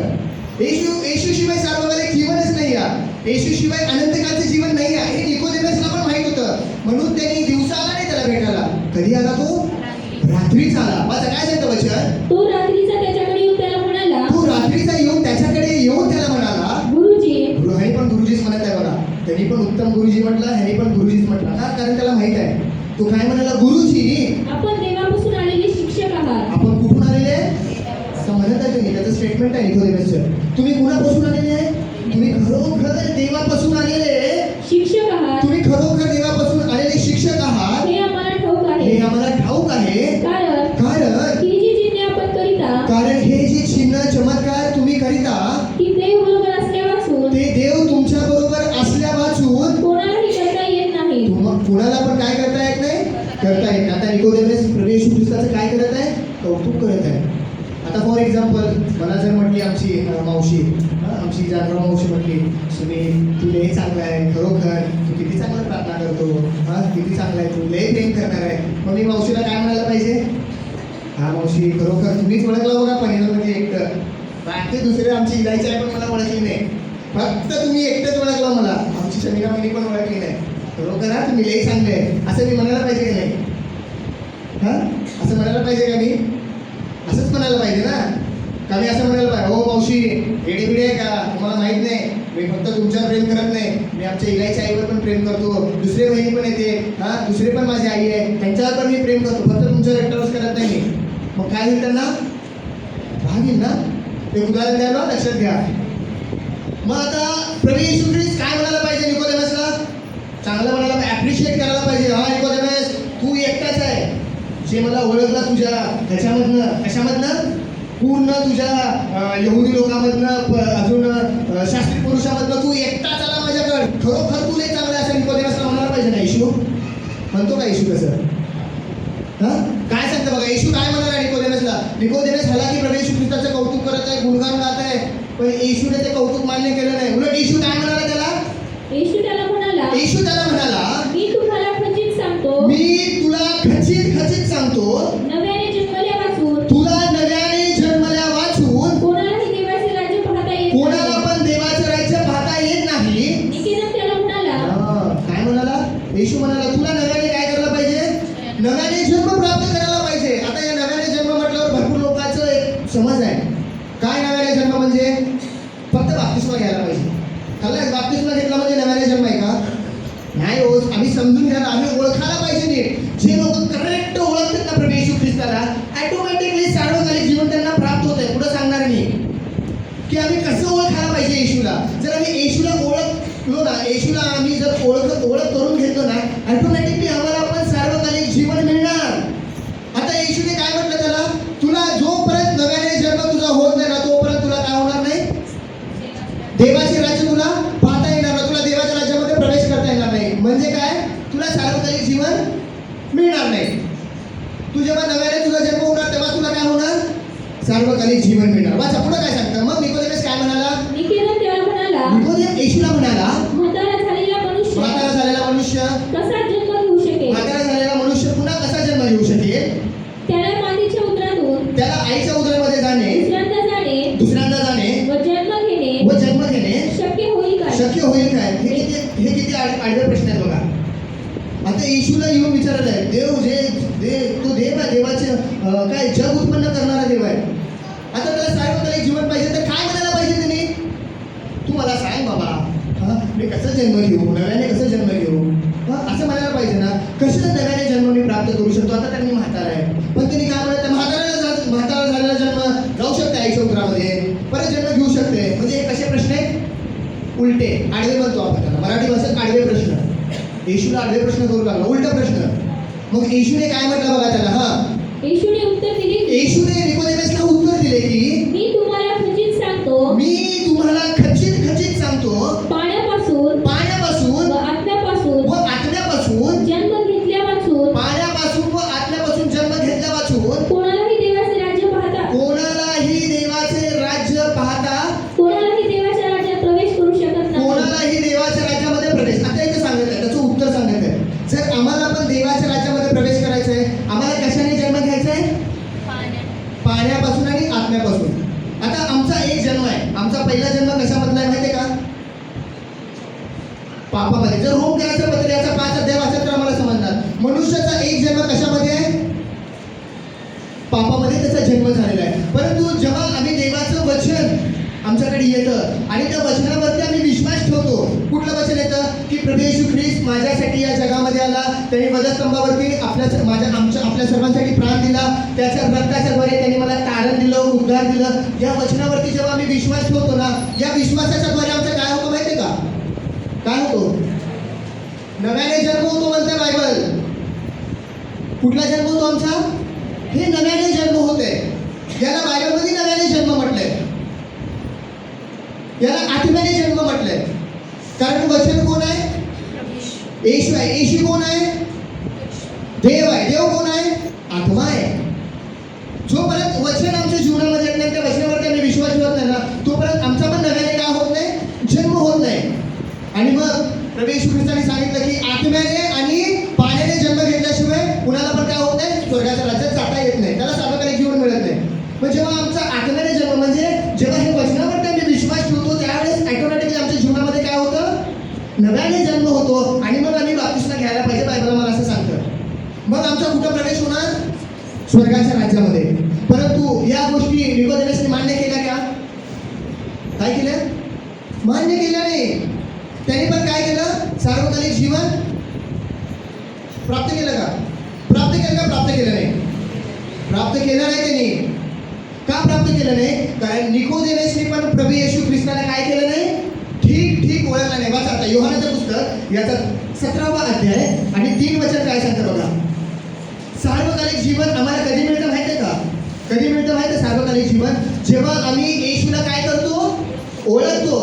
येशूशिवाय सार्वकालिक जीवनच नाही आहे. येशूशिवाय अनंतकाळचं जीवन नाही आहे हे निकोदेमसला पण माहित होतं. म्हणून त्यांनी दिवसा आला नाही त्याला भेटायला. कधी आला तो? रात्रीच आला. माझं काय सांगतं वचन? तो रात्रीचा त्याच्याकडे येऊन त्याला म्हणाला. तो रात्रीचा येऊन त्याच्याकडे येऊन त्याला म्हणाला. गुरुजी. ह्यानी पण गुरुजीच म्हणत आहे बघा. त्यांनी पण उत्तम गुरुजी म्हटलं, ह्यानी पण गुरुजीच म्हटलं. का? कारण त्याला माहित आहे. तो काय म्हणाला? गुरुजी, आपण देवापासून आलेले शिक्षक आहात. आपण कुठून आलेले? असं म्हणत आहे तुम्ही. त्याचं स्टेटमेंट आहे निकोदेमसचं. तुम्ही कुणापासून आलेले आहे? तुम्ही खरोखर देवापासून आलेले शिक्षक आहात. तुम्ही खरोखर देवापासून आलेले शिक्षक आहात हे आम्हाला ठाऊक आहे. हे आम्हाला ठाऊक आहे. कारण ही जी चिन्हे आपण करीता, कारण हे जे चिन्ह चमत्कार तुम्ही करीता ती देव बरोबर असल्यापासून ते देव तुमच्या बरोबर असल्या वाचून कोणालाही करता येत नाही. कुणाला पण काय करता येत नाही? करता येत. आता निकोदेमस प्रभू येशू ख्रिस्ताचं काय करत आहे? कौतुक करत आहे. आता फॉर एक्झाम्पल मला जर म्हटली आमची मावशी, आमची जानराव मावशी म्हटली, सुनील तू लय चांगला आहे, खरोखर तू किती चांगलं प्रार्थना करतो, किती चांगला आहे, तू लय प्रेम करणार आहे. मग मी मावशीला काय म्हणायला पाहिजे? हा मावशी खरोखर तुम्हीच ओळखला बघा पनीरमध्ये एकटं. बाकी दुसरे आमची इलायची आहे पण मला ओळखली नाही. फक्त तुम्ही एकटंच ओळखला मला. आमची शमीरा महिनी पण ओळखली नाही. खरोखर हा तुम्ही लय चांगले आहे असं मी म्हणायला पाहिजे की नाही? असं म्हणायला पाहिजे का मी? असंच म्हणायला पाहिजे ना? का मी असं म्हणायला पाहिजे हो मावशी एडीबिडी आहे का? तुम्हाला माहित नाही मी फक्त तुमच्यावर प्रेम करत नाही, मी आमच्या इलायच्या आईवर पण प्रेम करतो. दुसरे बहिणी पण येते, दुसरे पण माझी आई आहे, त्यांच्यावर पण मी प्रेम करतो. फक्त तुमच्यावर एकटाच करत नाही मी. मग काय होईल त्यांना? राग येईल ना? ते उदाहरण द्यायला लक्षात घ्या. मग आता प्रभू येशू ख्रिस्त काय म्हणायला पाहिजे निकोदेमसला? चांगलं म्हणायला पाहिजे, ॲप्रिशिएट करायला पाहिजे. हा निकोदेमस तू एकटाच आहे जे मला ओळखला तुझ्या ह्याच्यामधनं. कशामधनं? पूर्ण तुझ्या यहुदी लोकांमधनं, अजून शास्त्री पुरुषामधनं तू एकटाच आला माझ्याकडे. खरोखर तू लय चांगला आहे असं निकोदेमसला म्हणायला पाहिजे ना येशू? म्हणतो का येशू कसं? काय सांगतं बघा येशू काय म्हणाला निकोदेमसला? निकोदेमस ह्याला की प्रभू येशू ख्रिस्ताचं कौतुक करत आहे, गुणगान गात आहे, पण येशूने ते कौतुक मान्य केलं नाही. उलट येशू काय म्हणाला त्याला? येशू त्याला म्हणाला मी तुला खचित सांगतो नव्याने जन्मल्या वाचून तुला नव्याने जन्मल्या वाचून कोणालाही देवाचे राज्य पाहता येत कोणाला पण देवाचं राज्य पाहता येत नाही. निकोदेम त्याला म्हणाला. काय म्हणाला? येशू म्हणाला तुला नव्याने काय करायला पाहिजे? नव्याने जन्म प्राप्त करायला पाहिजे. आता या नव्याने जन्म म्हटल्यावर भरपूर लोकांचं एक समज आहे. काय नव्याने जन्म म्हणजे? फक्त बाप्तिस्मा घ्यायला पाहिजे. खाल्ला बाप्तिस्मा घेतला म्हणजे नव्याने जन्म आहे का? नाही हो. आम्ही समजून घ्यायला, आम्ही ओळखायला पाहिजे नीट. जे लोक करेक्ट ओळखतात ना प्रभू येशू ख्रिस्ताला, ऑटोमॅटिकली सार्वकालिक जीवन त्यांना प्राप्त होत आहे. पुढे सांगणार मी की आम्ही कसं ओळखायला पाहिजे येशूला. जर आम्ही येशूला ओळखलो ना, येशूला आम्ही जर ओळख करून घेतो ना, ऑटोमॅटिकली आम्हाला पण सार्वकालिक जीवन मिळणार. आता येशूने काय म्हटलं त्याला? तुला जोपर्यंत नव्याने जन्म तुझा होत नाही ना तोपर्यंत तुला काय होणार नाही? देवाचे राज्य तुला पाहता येणार नाही, तुला देवाच्या राज्यामध्ये प्रवेश करता येणार नाही. म्हणजे काय? तुला सार्वकालिक जीवन मिळणार नाही. तू जेव्हा नव्याने तुझा जन्म होणार तेव्हा तुला काय होणार? सार्वकालिक जीवन मिळणार. वाचा पुढे काय सांगतं? मग निकोदेमस काय म्हणाला? निकोदेम येशूला म्हणाला म्हातारा झालेला मनुष्य कसा जन्म घेऊ शकेल? म्हातारा झालेला मनुष्य पुन्हा कसा जन्म घेऊ शकेल? त्याला मातीच्या उदरातून त्याला आईच्या उदरामध्ये जाणे, दुसऱ्यांदा जाणे व जन्म घेणे शक्य होईल काय? हे किती आडवे प्रश्न आहेत बघा. आता येशूला येऊन विचारत आहे तो देव आहे, देवाचे काय जग उत्पन्न करणारा देव आहे. आता त्याला सार्वकालिक जीवन पाहिजे तर काय म्हणायला पाहिजे त्यांनी? तू मला सांग बाबा, मी कसं जन्म घेऊ, नव्याने कसं जन्म घेऊ, असं म्हणायला पाहिजे ना. कसं नव्याने जन्म मी प्राप्त करू शकतो? आता त्यांनी म्हातारा आहे, पण त्यांनी काय म्हणत म्हातारा झालेला जन्म जाऊ शकते आईच्या उदरामध्ये. परत जन्म घेऊ शकते. म्हणजे हे कसे प्रश्न आहेत? उलटे, आडवे म्हणतो आपण त्याला, मराठी भाषेत आडवे प्रश्न. येशूला आडवे प्रश्न करू लागला, उलट प्रश्न. मग येशूने काय म्हटलं बघा त्याला. हा, येशूने उत्तर दिले की, येशूने निकोदेमसला उत्तर दिले की मी तुम्हाला खचित सांगतो, मी तुम्हाला खचित खचित सांगतो, पाण्यापासून पाण्यापासून व आत्म्यापासून व आत्म्यापासून, जन्म घेतल्यापासून पाण्यापासून व आत्म्यापासून जन्म घेतल्या वाचून कोणालाही देवाचे राज्य पाहता कोणालाही देवाचे राज्य पाहता कोणालाही देवाच्या राज्यात प्रवेश करू शकत नाही. कोणालाही देवाच्या राज्यामध्ये प्रवेश. आता इथे सांगत आहे, त्याचं उत्तर सांगत आहे. जर आम्हाला पण देवाच्या राज्यामध्ये प्रवेश करायचा आहे, आम्हाला कशाने जन्म घ्यायचा आहे? पाण्यापासून आणि आत्म्यापासून. आता आमचा एक जन्म आहे. आमचा पहिला जन्म कशामधला आहे माहिती आहे का? पापामध्ये. जर रोम करायचं पत्र याचा 5 अध्याय वाचत तर आम्हाला समजणार. मनुष्याचा एक जन्म कशामध्ये आहे? पापामध्ये त्याचा जन्म झालेला आहे. परंतु जेव्हा आम्ही देवाचं वचन आमच्याकडे येतं आणि त्या वचनावरती आम्ही विश्वास ठेवतो. कुठलं वचन येतं? की प्रभू येशू ख्रिस्त माझ्यासाठी या जगामध्ये आला, त्यांनी वधस्तंभावरती आपल्या सर्वांसाठी प्राण दिला, त्याच्या रक्ताच्या द्वारे त्यांनी मला तारण दिलं, उद्धार दिलं. या वचनावरती जेव्हा आम्ही विश्वास ठेवतो ना, या विश्वासाच्या द्वारे आमचं काय होतं माहिती आहे का? काय होतो? नव्याने जन्म होतो म्हणते बायबल. कुठला जन्म होतो आमचा? हे नव्याने जन्म होते. याला बायबलमध्ये नव्याने जन्म म्हटलंय, याला आत्म्याने जन्म म्हटलंय. कारण वचन कोण आहे? येशू आहे. येशू कोण आहे? देव आहे. देव कोण आहे? आत्मा आहे. जोपर्यंत वचन आमच्या जीवनामध्ये येत नाही, त्या वचनावरती आम्ही विश्वास ठेवत नाही ना, तोपर्यंत आमचा पण नव्याने काय होत नाही? जन्म होत नाही. आणि मग प्रभू येशू ख्रिस्ताने सांगितलं की आत्म्याने आणि पाण्याने जन्म घेतल्याशिवाय कुणाला पण काय होत नाही? स्वर्गाच्या राज्यात जाता येत नाही, त्याला सार्वकालिक जीवन मिळत नाही. पण जेव्हा आमचा आत्म्याने जन्म म्हणजे जेव्हा हे वचनावरती आम्ही विश्वास ठेवतो, त्यावेळेस ऑटोमॅटिकली आमच्या जीवनामध्ये काय होतं? नव्याने जन्म होतो. आणि मग आम्ही बाप्तिस्मा घ्यायला पाहिजे, बायबल मला असं सांगतं. मग आमचा कुठं प्रवेश होणार? स्वर्गाच्या राज्यामध्ये. परंतु या गोष्टी निकोदेमसने मान्य केल्या का? काय केल्या? मान्य केल्या नाही. त्यांनी पण काय केलं? सार्वकालिक जीवन प्राप्त केलं का? प्राप्त केलं का? प्राप्त केलं नाही. प्राप्त केलं नाही त्यांनी. का प्राप्त केलं नाही? कारण निकोदेमसने पण प्रभू येशू ख्रिस्ताला काय केलं नाही? ठीक ठीक ओळखलं नाही. वाचा आता योहानाचं पुस्तक याचा 17वा अध्याय आणि 3 वचन काय सांगतं बघा. सार्वकालिक जीवन आम्हाला कधी मिळतं माहिती आहे का? कधी मिळतं माहिती आहे सार्वकालिक जीवन? जेव्हा आम्ही येशूला काय करतो? ओळखतो.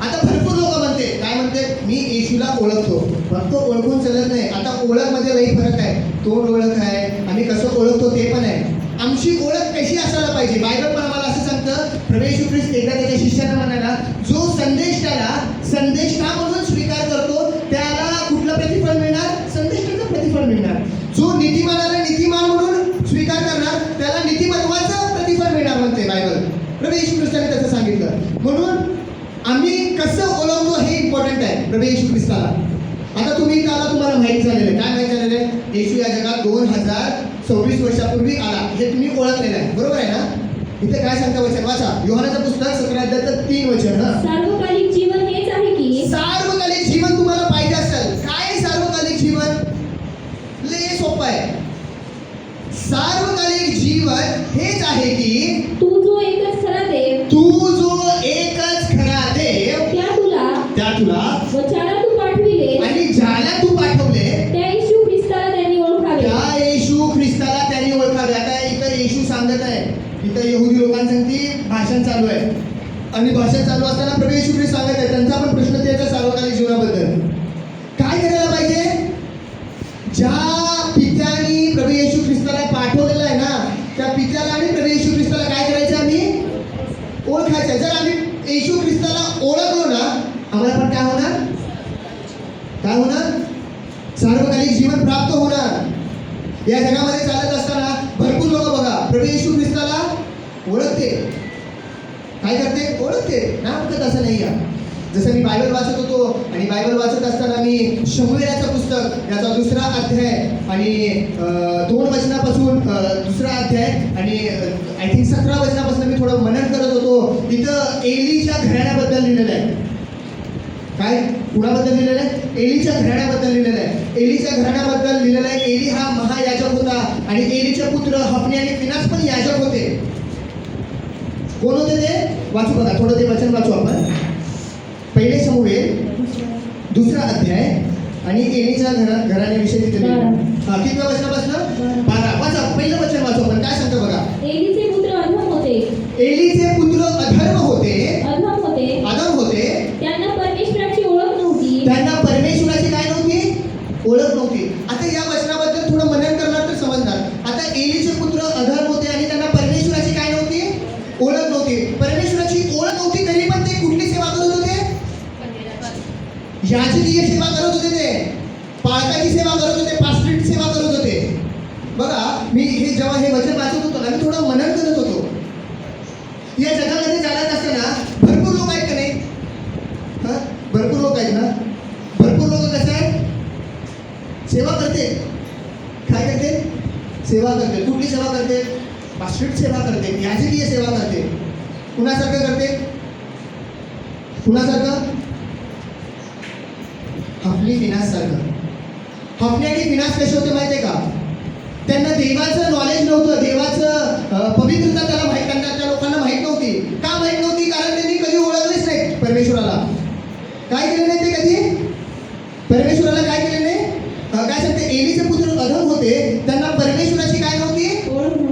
आता भरपूर लोक म्हणते, काय म्हणते? मी येशूला ओळखतो. फक्त ओळखून चालत नाही. आता ओळखमध्ये लई फरक आहे. तोंड ओळख आहे, आम्ही कसं ओळखतो ते पण आहे. आमची ओळख कशी असायला पाहिजे? बायबल पण आम्हाला असं सांगतं. प्रभू येशू ख्रिस्त एकदा त्याच्या शिष्यांना म्हणाला, जो संदेष्टाला संदेष्टा म्हणून स्वीकार करतो त्याला कुठलं प्रतिफळ मिळणार? संदेष्टाचं प्रतिफळ मिळणार. जो नीतिमानाला नीतिमान म्हणून स्वीकार करणार त्याला नीतिमत्वाचं प्रतिफळ मिळणार म्हणते बायबल. प्रभू येशू ख्रिस्ताने त्याचं सांगितलं. म्हणून आम्ही कसं ओळखतो हे इम्पॉर्टंट आहे प्रभू येशू ख्रिस्ताला. आता तुम्ही त्याला तुम्हाला माहीत झालेलं आहे. काय माहीत झालेलं आहे? येशू या जगात 2026 वर्षापूर्वी आला, हे तुम्ही ओळखलेलं आहे. बरोबर आहे ना? इथे काय सांगता वचन? वाचा योहानाचं पुस्तक 17 अध्यायाचं 3 वचन. सार्वकालिक जीवन हेच आहे की, सार्वकालिक जीवन तुम्हाला पाहिजे असेल. काय सार्वकालिक जीवन? लय सोपं आहे. सार्वकालिक जीवन हेच आहे की तू जो एकच खरा देव त्या तुला व ज्याला तू पाठविले आणि ज्याला तू पाठवले त्या येशू ख्रिस्ताला त्यांनी ओळखावे. त्या येशू ख्रिस्ताला त्यांनी ओळखावे. आता इथं येशू सांगत आहे, इथं यहुदी लोकांसाठी भाषण चालू आहे आणि भाषण चालू असताना प्रभू येशू ख्रिस्त सांगत आहे. त्यांचा पण प्रश्न त्याचा सार्वकालिक जीवनाबद्दल. काय करायला पाहिजे? ज्या पित्याने प्रभू येशू ख्रिस्ताला पाठवलेलं आहे ना, त्या पित्याला आणि प्रभू येशू ख्रिस्ताला काय करायचं? आम्ही ओळखायचं. जर आम्ही येशू ख्रिस्ताला ओळखलो ना, आम्हाला पण काय होणार? काय होणार? सार्वकालिक जीवन प्राप्त होणार. या जगामध्ये चालत असताना भरपूर लोक बघा प्रभू येशू ख्रिस्ताला ओळखते. काय करते? ओळखते ना, ओळखत असं नाही आहे. जसं मी बायबल वाचत होतो आणि बायबल वाचत असताना मी शमूएलाचं पुस्तक याचा 2रा अध्याय आणि 2 वचनापासून 2रा अध्याय आणि आय थिंक 17 वचनापासून मी थोडं मनन करत होतो. तिथं एलीच्या घराण्याबद्दल लिहिलेलं आहे. काय? कुणाबद्दल लिहिलेलं आहे? एलीच्या घराण्याबद्दल लिहिलेलं आहे. एलीच्या घराण्याबद्दल लिहिलेलं आहे. एली हा महायाजक होता आणि एलीचे पुत्र हफनी आणि फिनास पण याजक होते. कोण होते ते? वाचू बघा, थोडं ते वचन वाचू आपण. पहिले शमूएल 2रा अध्याय आणि एलीच्या घराण्याविषयी तिथे लिहिलं. हा, कितव्या वचनापासून? 12. वाचा, पहिलं वचन वाचू आपण. काय सांगतं बघा. एलीचे पुत्र अधम होते. एलीचे पुत्र अधर्म होते. अधम होते. त्यांना परमेश्वराची ओळख नव्हती. त्यांना परमेश्वराची काय नव्हती? ओळख नव्हती. आता या वचनाबद्दल थोडं मनन करणार तर समजणार. आता एलीचे पुत्र अधर्म होते आणि त्यांना परमेश्वराची काय नव्हती? ओळख नव्हती. परमेश्वराची ओळख नव्हती तरी पण ते कुठली सेवा करत होते? याजकीय सेवा करत होते. ते पाळकाची सेवा करत होते, पास्टरीची सेवा करत होते. बघा, मी हे जेव्हा हे वचन वाचत होतो ना, मी थोडं मनन करत होतो. या जगामध्ये चालत असताना भरपूर लोक आहेत का नाही? भरपूर लोक आहेत ना. भरपूर लोक कसं आहेत? सेवा करते. काय करते? सेवा करते. कुठली सेवा करते? पास्टरीची सेवा करते, याजकीय सेवा करते. कुणासारखं करते? कुणासारखं? हफनी फिनास सारखं. हफनी आणि फिनास कसे होते माहिती आहे का? त्यांना देवाचं नॉलेज नव्हतं, देवाचं पवित्रता त्याला माहीत, त्या लोकांना माहीत नव्हती. का माहीत नव्हती? कारण त्यांनी कधी ओळखलेच नाही परमेश्वराला. काय केलं नाही ते कधी? परमेश्वराला काय केलं नाही? काय सांगते? एलीचे पुत्र अधम होते. त्यांना परमेश्वराची काय नव्हती?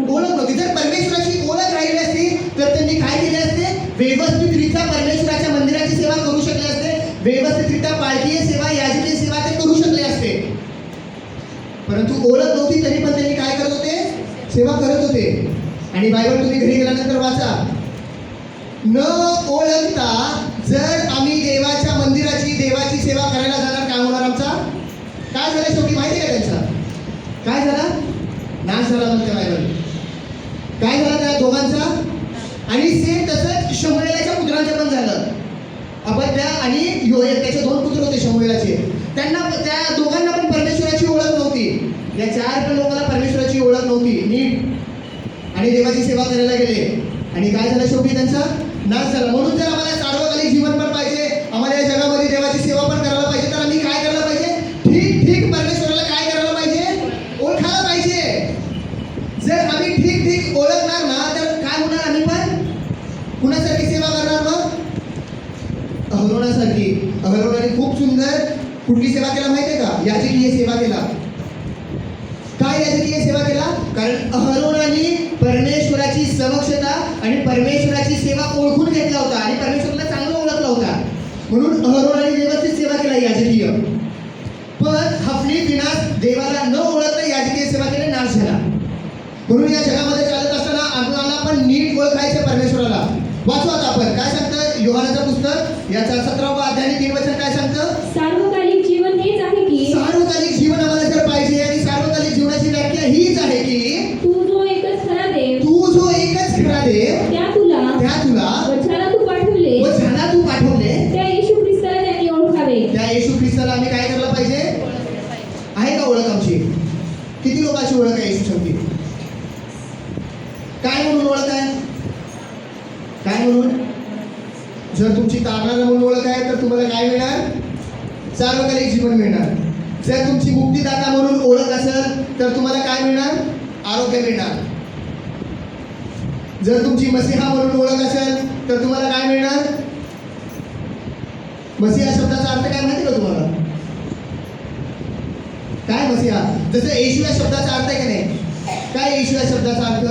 ओळख नव्हती. जर परमेश्वराची ओळख राहिली असती तर त्यांनी काय केले असते? व्यवस्थितरित्या परमेश्वराच्या मंदिराची सेवा करू शकले असते. व्यवस्थितरित्या पाळकीय सेवा, याजकीय सेवा ते करू शकले असते. परंतु ओळख नव्हती तरी पण त्यांनी काय करत होते? सेवा करत होते. आणि बायबल तुम्ही घरी गेल्यानंतर वाचा. न ओळखता जर आम्ही देवाच्या मंदिराची, देवाची सेवा करायला जाणार, काय होणार आमचा? काय झालं शेवटी माहिती आहे का त्यांचा? काय झाला? नाश झाला म्हणते बायबल. काय झाला त्या दोघांचा? आणि सेम तसंच शमूएलाच्या पुत्रांचं पण झालं. अबद्या आणि योएल, त्याचे 2 पुत्र होते शमूएलाचे. त्यांना, त्या दोघांना पण परमेश्वराची ओळख नव्हती. या 4 पण लोकांना परमेश्वराची ओळख नव्हती नीट. आणि देवाची सेवा करायला गेले आणि काय झालं शेवटी? त्यांचा नाश झाला. म्हणून जर आम्हाला सार्वकालिक जीवन पण पाहिजे, आम्हाला या जगामध्ये देवाची सेवा पण करायला पाहिजे, तर आम्ही काय करायला पाहिजे? ठीक ठीक परमेश्वराला काय करायला पाहिजे? ओळखायला पाहिजे. जर आम्ही ठीक ठीक ओळखणार ना तर काय होणार? आम्ही पण कुणासारखी सेवा करणार? मग अहरोनासारखी. अहरोनाने खूप सुंदर कुठली सेवा केला माहिती आहे का? याजकीय सेवा केला. काय याजकीय सेवा केला? कारण अहरोनाने परमेश्वराची समक्षता आणि परमेश्वराची सेवा ओळखून घेतला होता आणि परमेश्वराला चांगला ओळखला होता. म्हणून अहरोनाने व्यवस्थित सेवा केला याजकीय. पण हफनी फिनास देवाला न ओळखता याजकीय सेवा केली, नाश झाला. म्हणून या जगामध्ये चालत असताना आपल्याला पण नीट ओळखायचं परमेश्वराला. वाचू आता आपण. काय सांगतं योहानाचं पुस्तक याचा 17वा अध्याय आणि 3 वचन काय सांगतं? सार्वकालिक जीवन हेच आहे की सार्वकालिक जीवन आम्हाला जर पाहिजे आणि सार्वकालिक जीवनाची व्याख्या हीच आहे की तू जो एकच खरा देव, तू जो एकच खरा देव, त्या तुला व ज्याला तू पाठवले, त्या येशू ख्रिस्ताला त्यांनी ओळखावे. त्या येशू ख्रिस्ताला आम्ही काय करायला पाहिजे? आहे का ओळख आमची? किती लोकांची ओळख आहे येशू शेवटी? काय म्हणून ओळख आहे? काय म्हणून? जर तुमची तारणारा म्हणून ओळख आहे तर तुम्हाला काय मिळणार? सार्वकालिक जीवन मिळणार. जर तुमची मुक्तिदाता म्हणून ओळख असेल तर तुम्हाला काय मिळणार? आरोग्य मिळणार. जर तुमची मसीहा म्हणून ओळख असेल तर तुम्हाला काय मिळणार? मसीहा शब्दाचा अर्थ काय माहिती का तुम्हाला? काय मसीहा? जसं येशू या शब्दाचा अर्थ आहे का नाही? काय येशू या शब्दाचा अर्थ?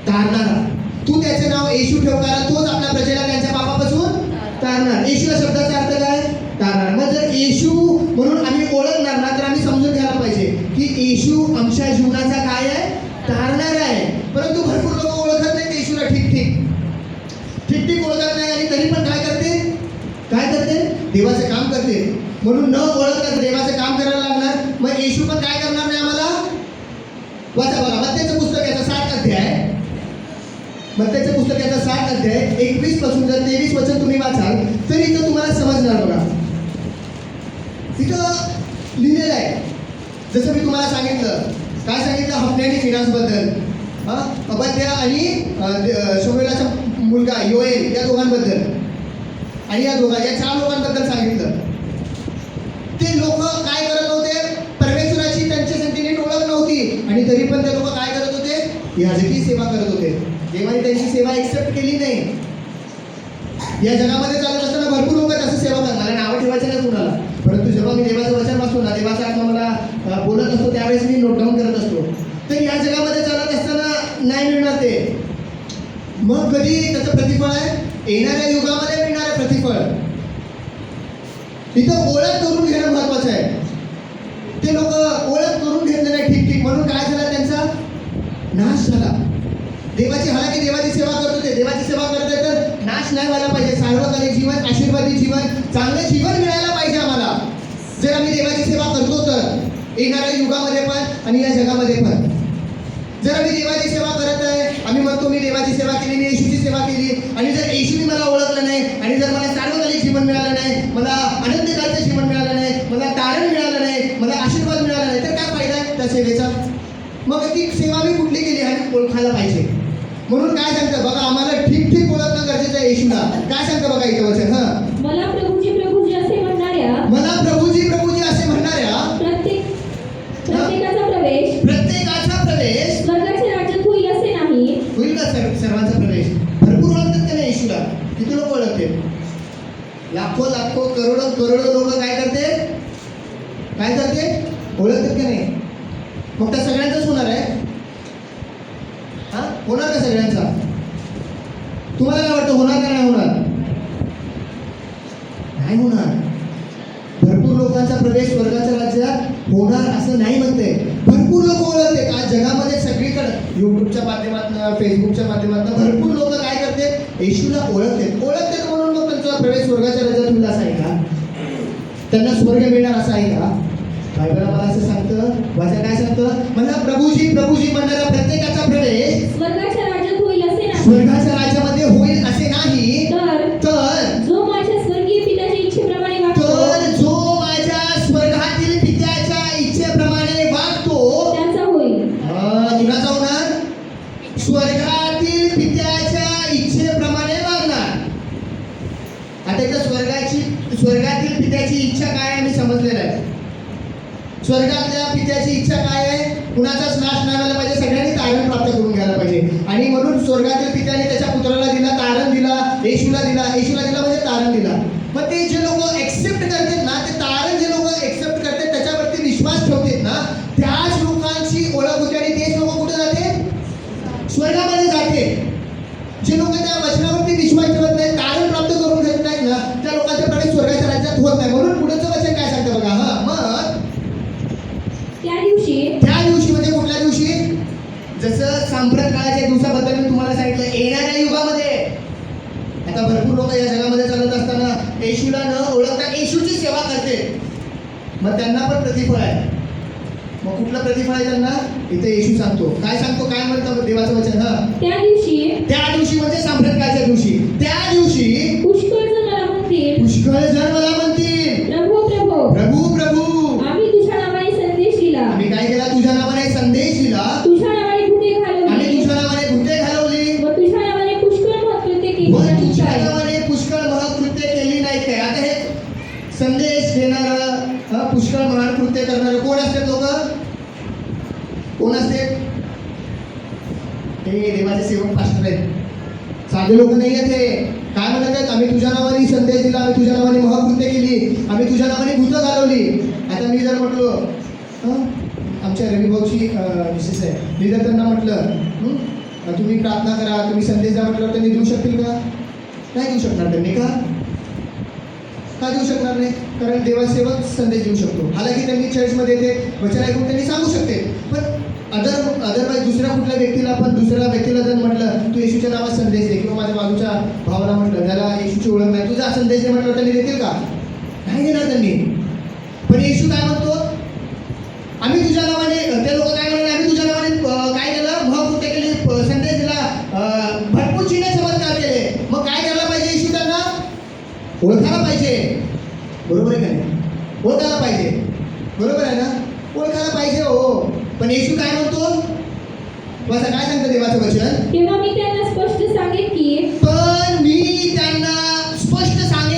तारणारा. तू त्याचे नाव येशू ठेव कारण तोच आपल्या प्रजेला त्यांच्या पापापासून तारणार. येशू या शब्दाचा अर्थ काय? तारणार. मग जर येशू म्हणून आम्ही ओळखणार ना तर आम्ही समजून घ्यायला पाहिजे की येशू आमच्या जीवनाचा काय आहे? तारणार आहे. परंतु भरपूर लोक ओळखत नाहीत येशूला ठीक ठीक ओळखत नाही आणि तरी पण काय करते? देवाचं काम करते. म्हणून न ओळखता देवाचं काम करायला लागणार. मग येशू पण काय करणार नाही आम्हाला? वाचा बघा मत्तेचं पुस्तक याचा 7 अध्याय. मत्तेचं पुस्तक याचा 7 अध्याय 21 पासून जर 23 वचन तुम्ही वाचाल तर इथं तुम्हाला समजणार. बघा इथं लिहिलेलं आहे. जसं मी तुम्हाला सांगितलं. काय सांगितलं? हफनी आणि फिनासबद्दल, अबद्या आणि शमूएलाचा मुलगा योएल या दोघांबद्दल आणि या 4 लोकांबद्दल सांगितलं. ते लोक काय करत होते? परमेश्वराची त्यांच्यासाठी नीट ओळख नव्हती आणि तरी पण ते लोक काय करत होते? याजकी सेवा करत होते. देवाने त्यांची सेवा एक्सेप्ट केली नाही. या जगामध्ये चालत असताना भरपूर लोक तसं सेवा करतात. मला नावं ठेवायचं नाही कुणाला, परंतु जेव्हा मी देवाचं वचन वाचतो ना, देवाचा आत्मा मला बोलत असतो, त्यावेळेस मी नोट डाऊन करत असतो. तर या जगामध्ये चालत असताना नाही मिळणार ते. मग कधी त्याचं प्रतिफळ आहे? येणाऱ्या युगामध्ये मिळणारं प्रतिफळ. तिथं ओळख करून घेणं महत्वाचं आहे. ते लोक ओळख करून घेतले नाही ठीक, म्हणून काय झाला? त्यांचा नाश झाला. देवाची हालाकी देवाची सेवा करत होते, देवाची सेवा करतोय तर नाश नाही व्हायला पाहिजे. सार्वकालिक जीवन, आशीर्वादी जीवन, चांगलं जीवन मिळायला पाहिजे आम्हाला, जर आम्ही देवाची सेवा करतो तर. येणाऱ्या युगामध्ये पण आणि या जगामध्ये पण. जर आम्ही देवाची सेवा करत आहे, आम्ही म्हणतो मी देवाची सेवा केली, मी येशूची सेवा केली, आणि जर येशूने मला ओळखलं नाही, आणि जर मला सार्वकालिक जीवन मिळालं नाही, मला आनंदकालचं जीवन मिळालं नाही, मला तारण मिळालं नाही, मला आशीर्वाद मिळाला नाही, तर काय फायदा आहे त्या सेवेचा? मग ती सेवा मी कुठली केली आणि ओळखायला पाहिजे. म्हणून काय सांगतं बघा, आम्हाला ठीक ओळखणं गरजेचं आहे येशूला. काय सांगतं बघा इथं वचन, मला प्रभूजी असे म्हणणाऱ्या, मला प्रभूजी असे म्हणणाऱ्या प्रत्येकाचा प्रवेश स्वर्गाच्या राज्यात होईल असे नाही. होईल का सर्वांचा प्रवेश? भरपूर ओळखतात का नाही येशूला? किती लोक ओळखते? लाखो करोडो लोक काय करते? ओळखतात का नाही? मग त्या सगळ्यांचाच होणार आहे? होणार का सगळ्यांचा? तुम्हाला काय वाटतं, होणार का नाही होणार? नाही होणार. भरपूर लोकांचा प्रवेश स्वर्गाच्या राज्यात होणार असं नाही म्हणते. भरपूर लोक ओळखते का जगामध्ये सगळीकडे, युट्यूबच्या माध्यमातून, फेसबुकच्या माध्यमातून भरपूर लोक काय करते? येशूला ओळखते म्हणून मग त्यांचा प्रवेश स्वर्गाच्या राज्यात होईल असं आहे का? त्यांना स्वर्ग मिळणार असं आहे का? बायबल मला असं सांगतं, वाचा काय सांगतं? मला प्रभूजी म्हणणारा प्रत्येकाचा प्रवेश स्वर्गाच्या राज्यात होईल असे नाही. स्वर्गाच्या राज्यामध्ये होईल असे नाही, तर जो माझ्या स्वर्गीय पित्याच्या इच्छेप्रमाणे वागतो, त्याचा होईल. कुणाचा होणार? स्वर्गातील पित्याच्या इच्छेप्रमाणे वागणार. आता इथं स्वर्गातील पित्याची इच्छा काय आहे मी समजलेलं आहे. स्वर्गातल्या पित्याची इच्छा काय आहे? कुणाचाच नाश नाही व्हायला पाहिजे, सगळ्यांनी तारण प्राप्त करून घ्यायला पाहिजे. आणि म्हणून स्वर्गातील पित्याने त्याच्या पुत्राला दिला, तारण दिला, येशूला दिला म्हणजे तारण दिला. मग ते जे लोक एक्सेप्ट करतात ना, ते तारण जे लोक एक्सेप्ट करतात, त्याच्यावरती विश्वास ठेवतात ना, त्याच लोकांची ओळख होते आणि तेच लोक कुठे जाते? स्वर्गामध्ये जाते. जे लोक त्या वचनावरती विश्वास ठेवत नाही, तारण प्राप्त करून घेत नाहीत ना, त्या लोकांचा प्रवेश स्वर्गाच्या राज्यात होत नाही. म्हणून पुढचं वचन काय सांगतं बघा. मग त्या दिवशी म्हणजे कुठल्या दिवशी? जसं सांप्रत काळाच्या दिवसाबद्दल मी तुम्हाला सांगितलं, येणाऱ्या युगामध्ये. आता भरपूर लोक या जगामध्ये चालत असताना येशूला न ओळखता येशूची सेवा करते, मग त्यांना पण प्रतिफळ आहे. मग कुठलं प्रतिफळ आहे त्यांना? इथे येशू सांगतो. काय म्हणतं देवाचं वचन? त्या दिवशी म्हणजे सांप्रत काळाच्या दिवशी. त्या दिवशी पुष्कळ जण मला म्हणतील, प्रभू आम्ही तुझ्या नावाने संदेश दिला, आम्ही काय केला? तुझ्या नावाने संदेश दिला, तुझ्या नावाने भूते घालवली, व तुझ्या नावाने पुष्कळ महत्कृत्ये केली नाहीत काय? आता हे संदेश देणारं, पुष्कळ महान कृत्य करणारं कोण असतात लोक? कोण असते? हे देवाचे सेवक पास्टर आहेत, साधे लोक नाही आहेत. हे काय म्हणत आहेत? आम्ही तुझ्या नावाने संदेश दिला, आम्ही तुझ्या नावाने महाकृत्य केली, आम्ही तुझ्या नावाने भूतं घालवली. आता मी जर म्हटलो, आमच्या रविभाऊची विशेष आहे, मी जर त्यांना म्हटलं तुम्ही प्रार्थना करा, तुम्ही संदेश द्या म्हटलं, त्यांनी देऊ शकतील का? नाही देऊ शकणार. त्यांनी का देऊ शकणार नाही? कारण देवासेवक संदेश देऊ शकतो. हालाकी त्यांनी चर्चमध्ये ते वचन ऐकून त्यांनी सांगू शकते, पण अदरवाईज दुसऱ्या व्यक्तीला जर म्हटलं तू येशूच्या नावात संदेश दे, किंवा माझ्या बाजूच्या भावाला म्हटलं त्याला येशूची ओळख नाही, तुझा संदेश दे म्हटलं, त्यांनी देतील का? नाही देणार त्यांनी. पण येशू काय म्हणतो? आम्ही तुझ्या नावाने, ते लोक काय म्हणले? आम्ही तुझ्या नावाने काय केलं? महकृत्य केली, संदेश दिला, भरपूर चिन्ह चमत्कार केले. मग काय करायला पाहिजे? येशू त्यांना ओळखायला पाहिजे. बरोबर आहे का नाही? ओळखायला पाहिजे. बरोबर आहे ना? ओळखायला पाहिजे. हो. पण येशू काय म्हणतो? बसा काय सांगतं देवाचं वचन? तेव्हा मी त्यांना स्पष्ट सांगेन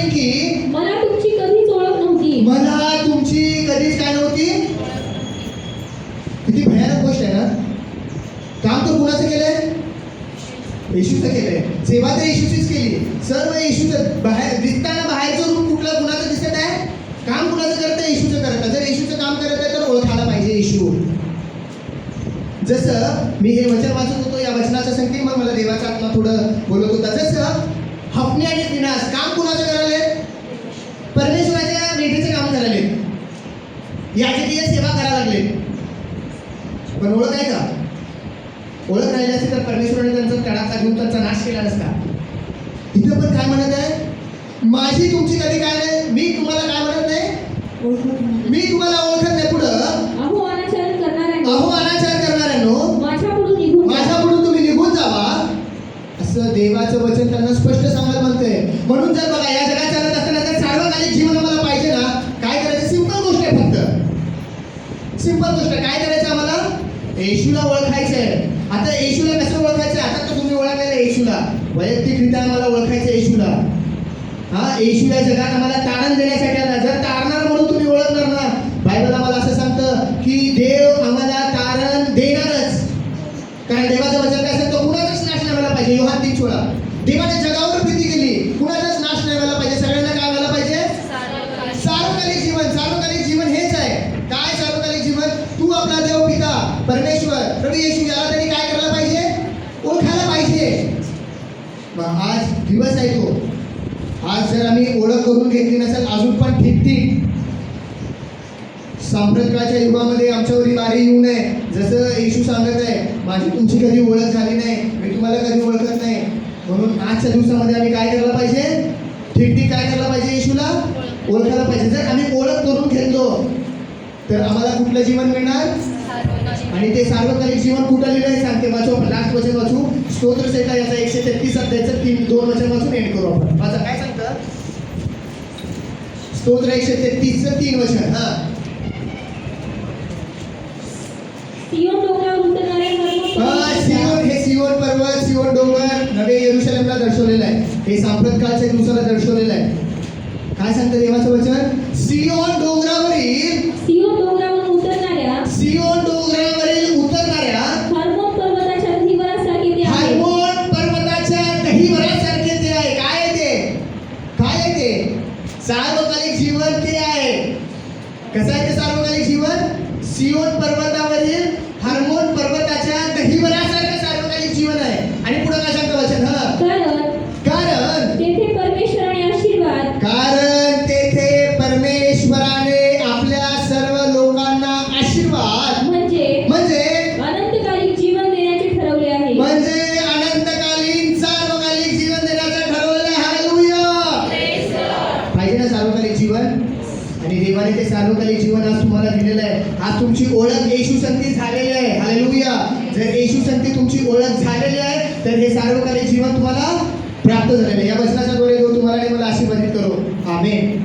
की मला तुमची कधीच ओळख नव्हती. मला तुमची कधीच काय नव्हती? किती भयानक गोष्ट आहे ना? काम तर कुणाचं केलंय? मी हे वचन वाचत होतो, या वचनाच्या संगती मग मला देवाचा आत्मा थोडं बोलत होता. जसं हफने आणि फिनास काम कुणाचं करायला, परमेश्वराच्या भेटीचं काम करायला, याची सेवा करायला लागले. पण ओळख आहे का? ओळख राहिली असती तर परमेश्वराने त्यांचा तडाखा घेऊन त्यांचा नाश केला नसता. इथं पण काय म्हणत आहे, माझी तुमची कधी काय नाही, मी तुम्हाला काय म्हणत नाही, मी तुम्हाला ओळखत नाही. पुढं अहो अनाचार करणाऱ्यांनो, अहो अनाचार करणाऱ्यांनो, माझ्यापुढून निघून जा. माझ्यापुढून तुम्ही निघून जावा, असं देवाचं वचन त्यांना स्पष्ट सांगायला म्हणतंय. म्हणून जर बघा या जगात चालत असताना जर सार्वकालिक जीवन आम्हाला पाहिजे ना, काय करायचं? सिंपल गोष्ट आहे, फक्त सिंपल गोष्ट आहे. काय करायचं आम्हाला? येशूला ओळखायचं आहे. आता येशूला कसं ओळखायचं? आता तर तुम्ही ओळखायला येशूला, वैयक्तिकरित्या आम्हाला ओळखायचं येशूला. हा, येशू या जगात आम्हाला तारण देण्यासाठी आला. जर तारणार म्हणून तुम्ही ओळखणार ना, बायबल आम्हाला असं सांगतं की देव आम्हाला तारण देणारच. कारण देवाचं वचन काय सांगतं? कुणाचाच नाश नाही व्हायला पाहिजे. योहान 3:16. देवाने जगावर प्रीती केली, कुणाचाच नाश नाही व्हायला पाहिजे, सगळ्यांना काय व्हायला पाहिजे? सार्वकालिक जीवन. सार्वकालिक जीवन हेच आहे. काय सार्वकालिक जीवन? तू आपला देव पिता परमेश्वर प्रभू येशू याला तरी काय करायला पाहिजे? ओळखायला पाहिजे. मग आज दिवस आहे तो. आज जर आम्ही ओळख करून घेतली नसेल, अजून पण ठीक. सांप्रतकाळच्या युगामध्ये आमच्यावर वारी येऊ नये. जसं येशू सांगत आहे, माझी तुमची कधी ओळख झाली नाही, मी तुम्हाला कधी ओळखत नाही. म्हणून आजच्या दिवसामध्ये आम्ही काय करायला पाहिजे? ठीक काय करायला पाहिजे? येशूला ओळखायला पाहिजे. जर आम्ही ओळख करून घेतलो तर आम्हाला कुठलं जीवन मिळणार? आणि ते सार्वकालिक जीवन कुठं लिहिलं आहे सांगते. वाचू आपण, लास्ट वचन वाचू. स्तोत्र संहिता याचा 133 अध्यायाचं 2 वचन वाचून एंड करू आपण. वाचा, काय सांगतं? स्तोत्र 133चं 3 वचन. हा, सियोन डोंगरावर उतरणारे सियोन, हे सियोन पर्वत, सियोन डोंगर नवे येरुशलेमला दर्शवलेलं आहे. हे सांप्रतकाळच्या दिवसाला दर्शवलेलं आहे. काय सांगतं देवाचं वचन? सियोन डोंगरावरील, सियोन डोंगरावरून उतरणाऱ्या, सियोन डोंगरावरील उतरणाऱ्या हर्मोन पर्वताच्या दहिवरासारखे ते आहे. हार्मोन पर्वताच्या दहिवरासारखे ते आहे. काय आहे ते? काय आहे ते? सार्वकालिक जीवन ते आहे. कसं आहे ते सार्वकालिक जीवन? सियोन पर्वतावरील हार्मोन पर्वताच्या दहिवरासारखं सार्वकालिक जीवन आहे. आणि पुढे काय सांगतं वचन? कारण तेथे परमेश्वराने आशीर्वाद, कारण तेथे परमेश्वराने आपल्या सर्व लोकांना आशीर्वाद म्हणजे अनंतकालिक जीवन देण्याचे ठरवले आहे. म्हणजे अनंतकालीन सार्वकालिक जीवन देण्याचं ठरवलं आहे. हालेलुया. पाहिजे ना सार्वकालिक जीवन? आणि देवाने ते सार्वकालिक जीवन आज तुम्हाला दिलेलं आहे. आज तुमची ओळख येशू संगती झालेली आहे. हालेलुया. जर येशू संगती तुमची ओळख झालेली आहे तर हे सार्वकालिक जीवन तुम्हाला प्राप्त झालेलं आहे. या वचनाच्या द्वारे देव तुम्हाला आणि मला आशीर्वादित करो. आमेन.